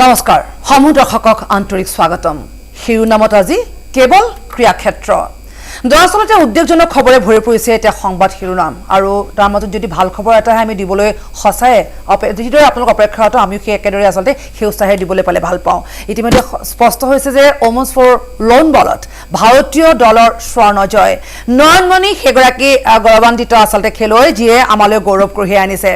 নমস্কাৰ সমূহ দৰ্শকক আন্তৰিক স্বাগতম শিৰোনামত আজি কেৱল ক্ৰীড়াক্ষেত্ৰ দৰাচলতে উদ্বেগজনক খবৰে ভৰি পৰিছে এটা সংবাদ শিৰোনাম আৰু তাৰ মাজত যদি ভাল খবৰ এটা আমি দিবলৈ সঁচাই যিদৰে আপোনালোক অপেক্ষাৰত আমি সেই একেদৰে আচলতে সেই উৎসাহে দিবলৈ পালে ভাল পাওঁ ইতিমধ্যে স্পষ্ট হৈছে যে ওমেন্স ফৰ লোন বলত ভাৰতীয় দলৰ স্বৰ্ণ জয় নয়নমণি হেগৰাকী গৌৰৱান্বিত আচলতে খেলুৱৈ যিয়ে আমালৈ গৌৰৱ কঢ়িয়াই আনিছে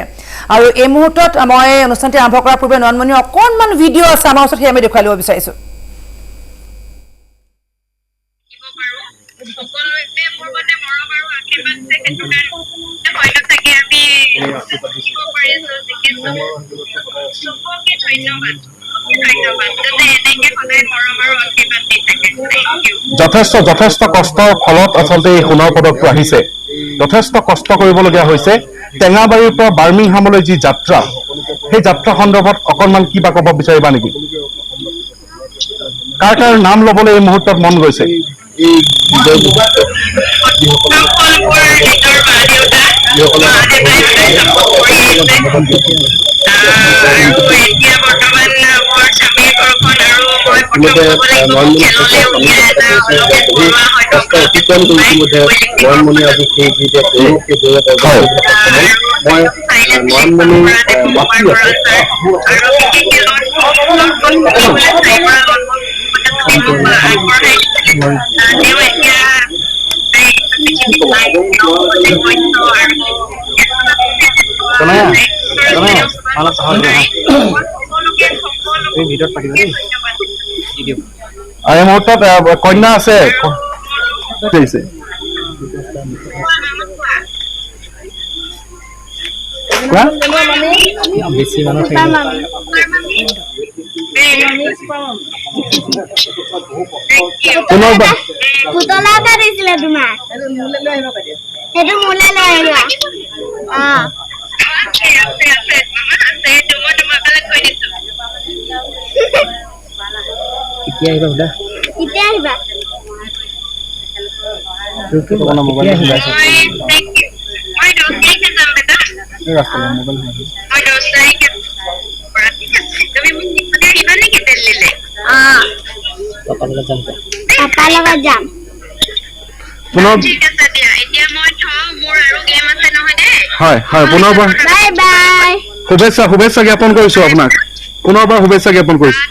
আৰু এই মুহূৰ্তত মই অনুষ্ঠানটি আৰম্ভ কৰাৰ পূৰ্বে নয়নমণিৰ অকণমান ভিডিঅ' আছে আমাৰ ওচৰত সেই আমি দেখুৱাই ল'ব বিচাৰিছোঁ যথেষ্ট কষ্টৰ ফলত আচলতে এই সোণৰ পদকটো আহিছে যথেষ্ট কষ্ট কৰিবলগীয়া হৈছে টেঙাবাৰীৰ পৰা বাৰ্মিংহামলৈ যি যাত্ৰা সেই যাত্ৰা সন্দৰ্ভত অকণমান কিবা ক'ব বিচাৰিবা নেকি কাৰ কাৰ নাম ল'বলৈ এই মুহূৰ্তত মন গৈছে এই মুহূৰ্তত কন্যা আছে বেছি মানুহ শুভেচ্ছা জ্ঞাপন কৰিছো আপোনাক পুনৰবাৰ শুভেচ্ছা জ্ঞাপন কৰিছো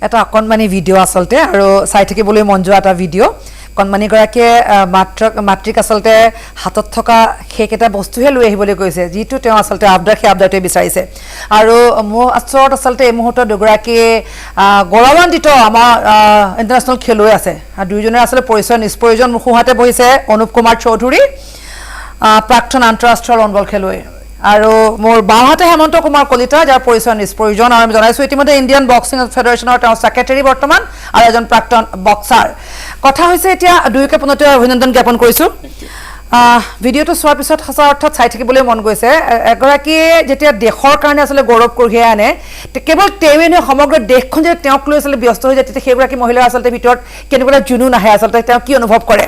এটা অকণমানি ভিডিঅ' আচলতে আৰু চাই থাকিবলৈ মন যোৱা এটা ভিডিঅ' কণমানিগৰাকীয়ে মাতৃক আচলতে হাতত থকা সেইকেইটা বস্তুহে লৈ আহিবলৈ কৈছে যিটো তেওঁ আচলতে আবদাৰ সেই আবদাৰটোৱে বিচাৰিছে আৰু মোৰ ওচৰত আচলতে এই মুহূৰ্তত দুগৰাকী গৌৰৱান্বিত আমাৰ ইণ্টাৰনেশ্যনেল খেলুৱৈ আছে আৰু দুয়োজনে আচলতে পৰিচয় নিষ্প্ৰয়োজন মোৰ সোঁহাতে বহিছে অনুপ কুমাৰ চৌধুৰী প্ৰাক্তন আন্তঃৰাষ্ট্ৰীয় লোন বল খেলুৱৈ আৰু মোৰ বাওঁহাতে হেমন্ত কুমাৰ কলিতা যাৰ পৰিচয় নিষ্প্ৰয়োজন আৰু আমি জনাইছোঁ ইতিমধ্যে ইণ্ডিয়ান বক্সিং ফেডাৰেশ্যনৰ তেওঁ ছেক্ৰেটাৰী বৰ্তমান আৰু এজন প্ৰাক্তন বক্সাৰ কথা হৈছে এতিয়া দুয়োকে পুনতে অভিনন্দন জ্ঞাপন কৰিছোঁ ভিডিঅ'টো চোৱাৰ পিছত সঁচা অৰ্থত চাই থাকিবলৈ মন গৈছে এগৰাকীয়ে যেতিয়া দেশৰ কাৰণে আচলতে গৌৰৱ কঢ়িয়াই আনে কেৱল তেওঁৱে নহয় সমগ্ৰ দেশখন যেতিয়া তেওঁক লৈ আচলতে ব্যস্ত হৈ যায় তেতিয়া সেইগৰাকী মহিলাৰ আচলতে ভিতৰত কেনেকুৱা জুনু নাহে আচলতে তেওঁ কি অনুভৱ কৰে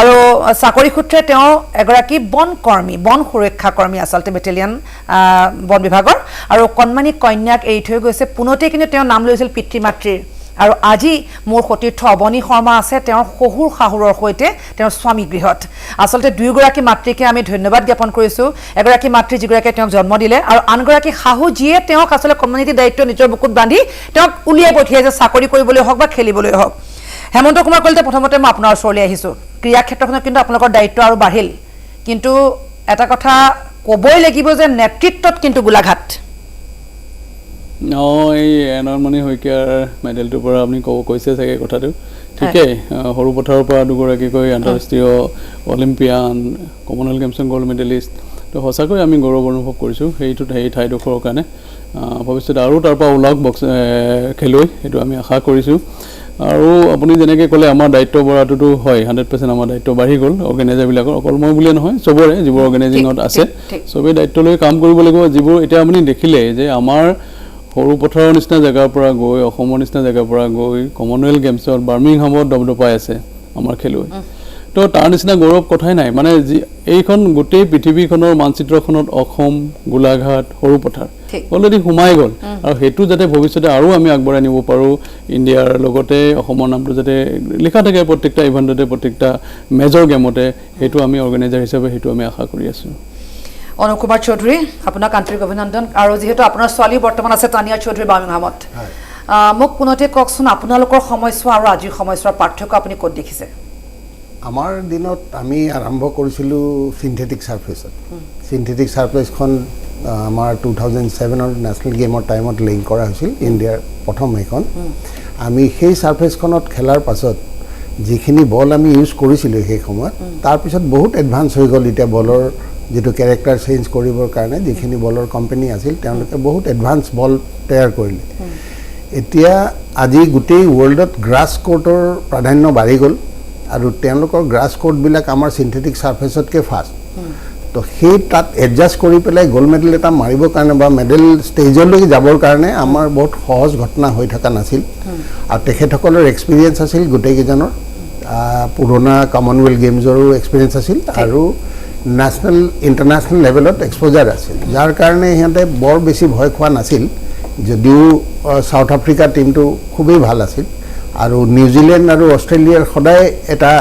আৰু চাকৰি সূত্ৰে তেওঁ এগৰাকী বন সুৰক্ষা কৰ্মী আচলতে বেটেলিয়ান বন বিভাগৰ আৰু কণমানি কন্যাক এৰি থৈ গৈছে পুনতে কিন্তু তেওঁ নাম লৈছিল পিতৃ মাতৃৰ আৰু আজি মোৰ সতীৰ্থ অৱনী শৰ্মা আছে তেওঁৰ শহুৰ শাহুৰৰ সৈতে তেওঁৰ স্বামী গৃহত আচলতে দুয়োগৰাকী মাতৃকে আমি ধন্যবাদ জ্ঞাপন কৰিছোঁ এগৰাকী মাতৃ যিগৰাকীয়ে তেওঁক জন্ম দিলে আৰু আনগৰাকী শাহু যিয়ে তেওঁক আচলতে কমিউনিটি দায়িত্ব নিজৰ বুকুত বান্ধি তেওঁক উলিয়াই পঠিয়াইছে চাকৰি কৰিবলৈ হওক বা খেলিবলৈ হওক হেমন্ত কুমাৰ কলিতা প্ৰথমতে মই আপোনাৰ ওচৰলৈ আহিছোঁ ক্ৰীড়া ক্ষেত্ৰখনত কিন্তু আপোনালোকৰ দায়িত্ব আৰু বাঢ়িল কিন্তু এটা কথা ক'বই লাগিব যে নেতৃত্বত কিন্তু গোলাঘাট এই নয়নমণি শইকীয়াৰ মেডেলটোৰ পৰা আপুনি কৈছে চাগে কথাটো ঠিকেই সৰু পথাৰৰ পৰা দুগৰাকীকৈ আন্তঃৰাষ্ট্ৰীয় অলিম্পিয়ান কমনৱেলথ গেমছৰ গ'ল্ড মেডেলিষ্ট তো সঁচাকৈ আমি গৌৰৱ অনুভৱ কৰিছোঁ সেই ঠাইডোখৰৰ কাৰণে ভৱিষ্যতে আৰু তাৰ পৰা ওলাওক বক্স খেলুৱৈ সেইটো আমি আশা কৰিছোঁ আৰু আপুনি যেনেকৈ ক'লে আমাৰ দায়িত্ব বঢ়াটোতো হয় 100% আমাৰ দায়িত্ব বাঢ়ি গ'ল অৰ্গেনাইজাৰবিলাকৰ অকল মই বুলিয়ে নহয় চবৰে যিবোৰ অৰ্গেনাইজিঙত আছে চবেই দায়িত্ব লৈ কাম কৰিব লাগিব যিবোৰ এতিয়া আপুনি দেখিলে যে আমাৰ সৰু পথাৰৰ নিচিনা জেগাৰ পৰা গৈ অসমৰ নিচিনা জেগাৰ পৰা গৈ কমনৱেলথ গেমছত বাৰ্মিংহামত দপদপাই আছে আমাৰ খেলুৱৈ তো তাৰ নিচিনা গৌৰৱ কথাই নাই মানে এইখন গোটেই পৃথিৱীখনৰ মানচিত্ৰখনত অসম গোলাঘাট সৰু পথাৰ ঠিক। অলৰেডি সোমাই গ'ল আৰু সেইটো যাতে ভৱিষ্যতে আৰু আমি আগবঢ়াই নিব পাৰোঁ ইণ্ডিয়াৰ লগতে অসমৰ নামটো যাতে লিখা থাকে প্ৰত্যেকটা ইভেণ্টতে প্ৰত্যেকটা মেজৰ গেমতে সেইটো আমি অৰ্গেনাইজাৰ হিচাপে সেইটো আমি আশা কৰি আছোঁ অনুপ কুমাৰ চৌধুৰী আপোনাক আন্তৰিক অভিনন্দন আৰু যিহেতু আপোনাৰ ছোৱালী বৰ্তমান আছে তানিয়া চৌধুৰী বাৰ্মিংহামত মোক পুনতে কওকচোন আপোনালোকৰ সময়ছোৱা আৰু আজিৰ সময়ছোৱাৰ পাৰ্থক্য আপুনি ক'ত দেখিছে আমাৰ দিনত আমি আৰম্ভ কৰিছিলোঁ সিনথেটিক সাৰফেসত সিনথেটিক সাৰফেসখন আমাৰ 2007 নেশ্যনেল গেমৰ টাইমত লিংক কৰা হৈছিল ইণ্ডিয়াৰ প্ৰথম এখন আমি সেই সাৰফেসখনত খেলাৰ পাছত যিখিনি বল আমি ইউজ কৰিছিলোঁ সেই সময়ত তাৰপিছত বহুত এডভান্স হৈ গ'ল এতিয়া বলৰ যেটো ক্যাৰেক্টাৰ চেঞ্জ কৰিবৰ কাৰণে যিখিনি বলৰ কোম্পানী আছিল তেওঁলোকে বহুত এডভান্স বল তৈয়াৰ কৰিলে এতিয়া আজি গোটেই ৱৰ্ল্ডত গ্ৰাছ কোৰ্টৰ প্ৰাধান্য বাঢ়ি গ'ল আৰু তেওঁলোকৰ গ্ৰাছ কোৰ্টবিলাক আমাৰ সিনথেটিক সাৰফেসতকৈ ফাষ্ট তো সেই তাত এডজাষ্ট কৰি পেলাই গোল্ড মেডেল এটা মাৰিবৰ কাৰণে বা মেডেল ষ্টেজলৈকে যাবৰ কাৰণে আমাৰ বহুত সহজ ঘটনা হৈ থকা নাছিল আৰু তেখেতসকলৰ এক্সপিৰিয়েঞ্চ আছিল গোটেইকেইজনৰ পুৰণা কমনৱেলথ গেমছৰো এক্সপিৰিয়েঞ্চ আছিল আৰু নেশ্যনেল ইণ্টাৰনেশ্যনেল লেভেলত এক্সপ'জাৰ আছিল যাৰ কাৰণে সিহঁতে বৰ বেছি ভয় খোৱা নাছিল যদিও সাউথ আফ্ৰিকা টিমটো খুবেই ভাল আছিল আৰু নিউজিলেণ্ড আৰু অষ্ট্ৰেলিয়াৰ সদায় এটা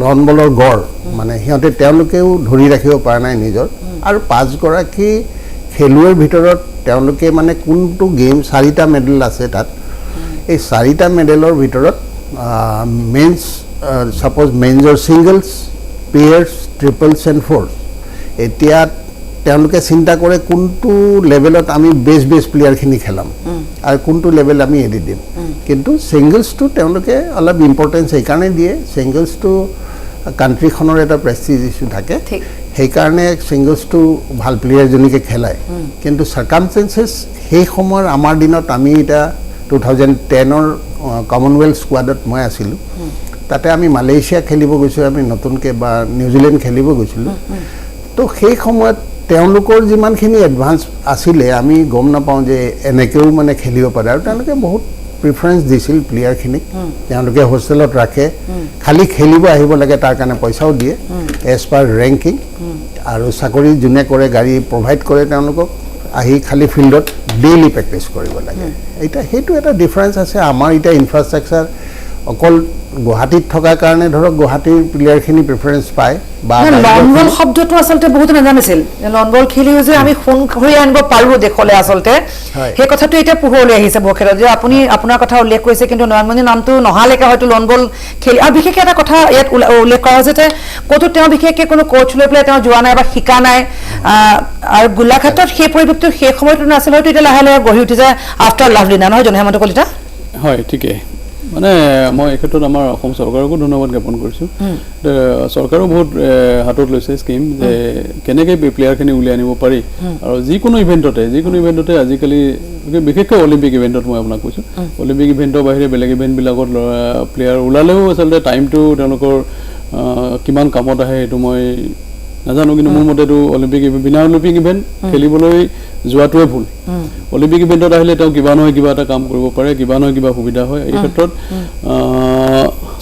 লন বলৰ গড় মানে সিহঁতে তেওঁলোকেও ধৰি ৰাখিব পৰা নাই নিজৰ আৰু 5 গৰাকী খেলুৱৈৰ ভিতৰত তেওঁলোকে মানে কোনটো গেম 4টা মেডেল আছে তাত এই 4টা মেডেলৰ ভিতৰত মেন্স সাপোজ মেন্সৰ singles pairs triples and fours এতিয়া তেওঁলোকে চিন্তা কৰে কোনটো লেভেলত আমি বেষ্ট প্লেয়াৰখিনি খেলাম আৰু কোনটো লেভেল আমি এৰি দিম কিন্তু ছিংগলছটো তেওঁলোকে অলপ ইম্পৰ্টেঞ্চ সেইকাৰণে দিয়ে ছিংগলছটো কাণ্ট্ৰিখনৰ এটা প্ৰেষ্টিজ ইছ্যু থাকে সেইকাৰণে ছিংগলছটো ভাল প্লেয়াৰজনীকে খেলায় কিন্তু চাৰ্কামষ্টেঞ্চেছ সেই সময়ৰ আমাৰ দিনত আমি এতিয়া 2010ৰ কমনৱেলথ স্কোৱাডত মই আছিলোঁ তাতে আমি মালয়েছিয়া খেলিব গৈছিলোঁ আমি নতুনকৈ বা নিউজিলেণ্ড খেলিব গৈছিলোঁ তো সেই সময়ত তেওঁলোকৰ যিমানখিনি এডভান্স আছিলে আমি গম নাপাওঁ যে এনেকৈও মানে খেলিব পাৰে আৰু তেওঁলোকে বহুত প্ৰিফাৰেঞ্চ দিছিল প্লেয়াৰখিনিক তেওঁলোকে হোষ্টেলত ৰাখে খালি খেলিব আহিব লাগে তাৰ কাৰণে পইচাও দিয়ে এজ পাৰ ৰেংকিং আৰু চাকৰি যোনে কৰে গাড়ী প্ৰভাইড কৰে তেওঁলোকক আহি খালি ফিল্ডত ডেইলি প্ৰেক্টিছ কৰিব লাগে এতিয়া সেইটো এটা ডিফাৰেঞ্চ আছে আমাৰ এতিয়া ইনফ্ৰাষ্ট্ৰাকচাৰ অকল গুৱাহাটীত থকাৰ কাৰণে ধৰক গুৱাহাটীৰ প্লেয়াৰখিনি প্ৰিফাৰেঞ্চ পায় বা লন বল শব্দটো আচলতে বহুত নাজানিছিল লন বল খেলিও যে আমি ফোন কৰি আনিব পাৰোঁ দেখলে আচলতে সেই কথাটো এতিয়া পোহৰলৈ আহিছে বখেৰত যে আপুনি আপোনাৰ কথা উল্লেখ কৰিছে কিন্তু নয়নমণি নামটো নহালৈকে হয়তো লন বল খেলি আৰু বিশেষকৈ এটা কথা ইয়াত উল্লেখ কৰা হৈছে যে ক'তো তেওঁ বিশেষকৈ কোনো কোচ লৈ পেলাই তেওঁ যোৱা নাই বা শিকা নাই আৰু গোলাঘাটত সেই পৰিৱেশটো সেই সময়তো নাছিল হয়তো এতিয়া লাহে লাহে গঢ়ি উঠিছে আফটাৰ লাভলিনা নহয় জানো হেমন্ত কলিতা হয় ঠিকেই মানে মই এই ক্ষেত্ৰত আমাৰ অসম চৰকাৰকো ধন্যবাদ জ্ঞাপন কৰিছোঁ চৰকাৰেও বহুত হাতত লৈছে স্কিম যে কেনেকৈ প্লেয়াৰখিনি উলিয়াই আনিব পাৰি আৰু যিকোনো ইভেণ্টতে আজিকালি বিশেষকৈ অলিম্পিক ইভেণ্টত মই আপোনাক কৈছোঁ অলিম্পিক ইভেণ্টৰ বাহিৰে বেলেগ ইভেণ্টবিলাকত প্লেয়াৰ ওলালেও আচলতে টাইমটো তেওঁলোকৰ কিমান কামত আহে সেইটো মই নাজানো কিন্তু মোৰ মতেতো বিনা অলিম্পিক ইভেণ্ট খেলিবলৈ যোৱাটোৱে ভুল অলিম্পিক ইভেণ্টত আহিলে তেওঁ কিবা নহয় কিবা এটা কাম কৰিব পাৰে কিবা নহয় কিবা সুবিধা হয় এই ক্ষেত্ৰত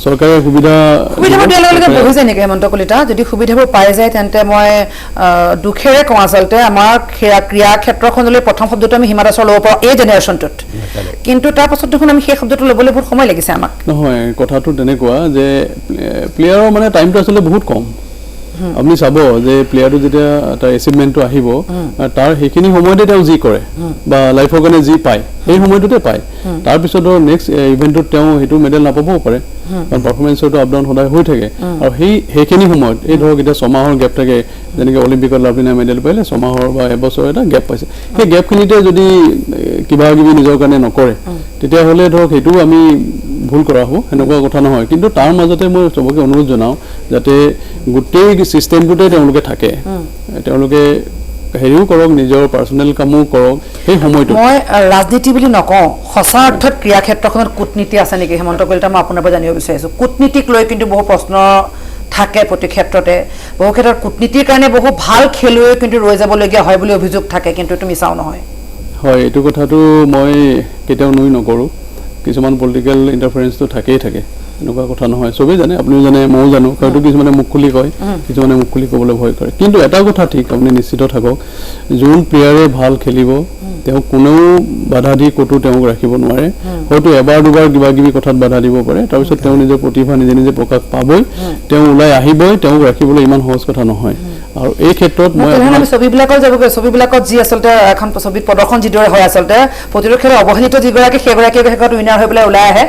চৰকাৰে সুবিধাবোৰ দিয়াৰ লগে লগে বহি যায় নেকি হেমন্ত কলিতা যদি সুবিধাবোৰ পাই যায় তেন্তে মই দুখেৰে কওঁ আচলতে আমাৰ ক্ৰীড়া ক্ষেত্ৰখনলৈ প্ৰথম শব্দটো আমি হিমা দাসৰ ল'ব পাৰোঁ এই জেনেৰেশ্যনটোত কিন্তু তাৰ পাছত দেখোন আমি সেই শব্দটো ল'বলৈ বহুত সময় লাগিছে আমাক নহয় কথাটো তেনেকুৱা যে প্লেয়াৰৰ মানে টাইমটো আচলতে বহুত কম আপুনি চাব যে প্লেয়াৰটো যেতিয়া তাৰ এচিভমেণ্টটো আহিব তাৰ সেইখিনি সময়তে তেওঁ যি কৰে বা লাইফৰ কাৰণে যি পায় সেই সময়টোতে পায় তাৰপিছত ধৰক নেক্সট ইভেণ্টত তেওঁ সেইটো মেডেল নাপাবও পাৰে কাৰণ পাৰফৰ্মেঞ্চৰটো আপ ডাউন সদায় হৈ থাকে আৰু সেইখিনি সময়ত এই ধৰক এতিয়া ছমাহৰ গেপ থাকে যেনেকৈ অলিম্পিকত লাভলিনা মেডেল পাইলে ছমাহৰ বা এবছৰ এটা গেপ পাইছে সেই গেপখিনিতে যদি কিবা কিবি নিজৰ কাৰণে নকৰে তেতিয়াহ'লে ধৰক সেইটোও আমি ভুল কৰা হ'ব সেনেকুৱা কথা নহয় কিন্তু তাৰ মাজতে মই চবকে অনুৰোধ জনাওঁ যাতে গোটেই চিষ্টেমটোতে তেওঁলোকে থাকে তেওঁলোকে হেৰিও কৰক নিজৰ পাৰ্চনেল কামো কৰক সেই সময়টো মই ৰাজনীতি বুলি নকওঁ সঁচা অৰ্থত ক্ৰীড়া ক্ষেত্ৰখনত কূটনীতি আছে নেকি হেমন্ত কলিতা মই আপোনাৰ পৰা জানিব বিচাৰিছোঁ কূটনীতিক লৈ কিন্তু বহু প্ৰশ্ন থাকে প্ৰতি ক্ষেত্ৰতে বহু ক্ষেত্ৰত কূটনীতিৰ কাৰণে বহু ভাল খেলুৱৈ কিন্তু ৰৈ যাবলগীয়া হয় বুলি অভিযোগ থাকে কিন্তু এইটো মিছাও নহয় হয় এইটো কথাটো মই কেতিয়াও নকৰোঁ কিছুমান পলিটিকেল ইণ্টাৰফাৰেঞ্চটো থাকেই থাকে এনেকুৱা কথা নহয় চবেই জানে আপুনিও জানে ময়ো জানো হয়তো কিছুমানে মুখ খুলি কয় কিছুমানে মুখ খুলি ক'বলৈ ভয় কৰে কিন্তু এটা কথা ঠিক আপুনি নিশ্চিত থাকক যোন প্লেয়াৰে ভাল খেলিব তেওঁ কোনেও বাধা দি ক'তো তেওঁক ৰাখিব নোৱাৰে হয়তো এবাৰ দুবাৰ কিবা কিবি কথাত বাধা দিব পাৰে তাৰপিছত তেওঁ নিজৰ প্ৰতিভা নিজে নিজে প্ৰকাশ পাবই তেওঁ ওলাই আহিবই তেওঁক ৰাখিবলৈ ইমান সহজ কথা নহয় আৰু এই ক্ষেত্ৰত মই আমি ছবিবিলাকৰ যাবগৈ ছবিবিলাকত যি আচলতে এখন ছবিত প্ৰদৰ্শন যিদৰে হয় আচলতে প্ৰতিটো খেলত অৱহেলিত যিগৰাকী সেইগৰাকীয়ে শেষত উইনাৰ হৈ পেলাই ওলাই আহে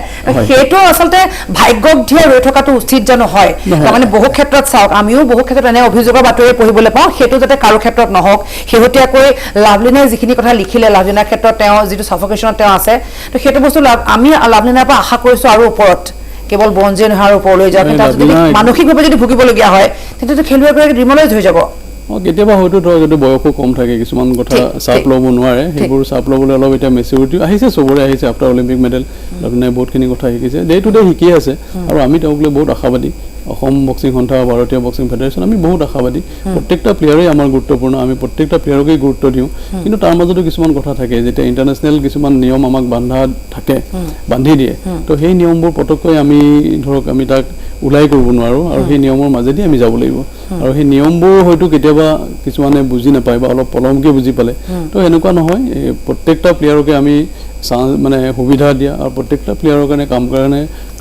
সেইটো আচলতে ভাগ্যক দিয়ে ৰৈ থকাটো উচিত জানো হয় তাৰমানে বহু ক্ষেত্ৰত চাওক আমিও বহু ক্ষেত্ৰত এনে অভিযোগৰ বাতৰি পঢ়িবলৈ পাওঁ সেইটো যাতে কাৰো ক্ষেত্ৰত নহওক শেহতীয়াকৈ লাভলিনাই যিখিনি কথা লিখিলে লাভলিনাৰ ক্ষেত্ৰত তেওঁ যিটো সাফোকেশ্যনত তেওঁ আছে তো সেইটো বস্তু আমি লাভলিনাৰ পৰা আশা কৰিছোঁ আৰু ওপৰত কেৱল বঞ্জে নহয় আৰু ওপৰলৈ যাওক কিন্তু মানসিকভাৱে যদি ভুগিবলগীয়া হয় তেতিয়াতো খেলুৱৈগৰাকী ডিমলাইজ হৈ যাব কেতিয়াবা হয়তো ধৰক যদি বয়সো কম থাকে কিছুমান কথা চাপ ল'ব নোৱাৰে সেইবোৰ চাপ ল'বলৈ অলপ এতিয়া মেচিউৰিটি আহিছে চবৰে আহিছে আফটাৰ অলিম্পিক মেডেল লাভলিনাই বহুতখিনি কথা শিকিছে ডে টু ডে শিকি আছে আৰু আমি তেওঁক লৈ বহুত আশাবাদী অসম বক্সিং সন্থা ভাৰতীয় বক্সিং ফেডাৰেশ্যন আমি বহুত আশাবাদী প্ৰত্যেকটা প্লেয়াৰেই আমাৰ গুৰুত্বপূৰ্ণ আমি প্ৰত্যেকটা প্লেয়াৰকেই গুৰুত্ব দিওঁ কিন্তু তাৰ মাজতো কিছুমান কথা থাকে যেতিয়া ইণ্টাৰনেশ্যনেল কিছুমান নিয়ম আমাক বান্ধি দিয়ে তো সেই নিয়মবোৰ পটককৈ আমি ধৰক আমি তাক ওলাই কৰিব নোৱাৰোঁ আৰু সেই নিয়মৰ মাজেদি আমি যাব লাগিব আৰু সেই নিয়মবোৰ হয়তো কেতিয়াবা কিছুমানে বুজি নাপায় বা অলপ পলমকৈ বুজি পালে তো এনেকুৱা নহয় প্ৰত্যেকটা প্লেয়াৰকে আমি মানে সুবিধা দিয়া আৰু প্ৰত্যেকটা প্লেয়াৰৰ কাৰণে কাম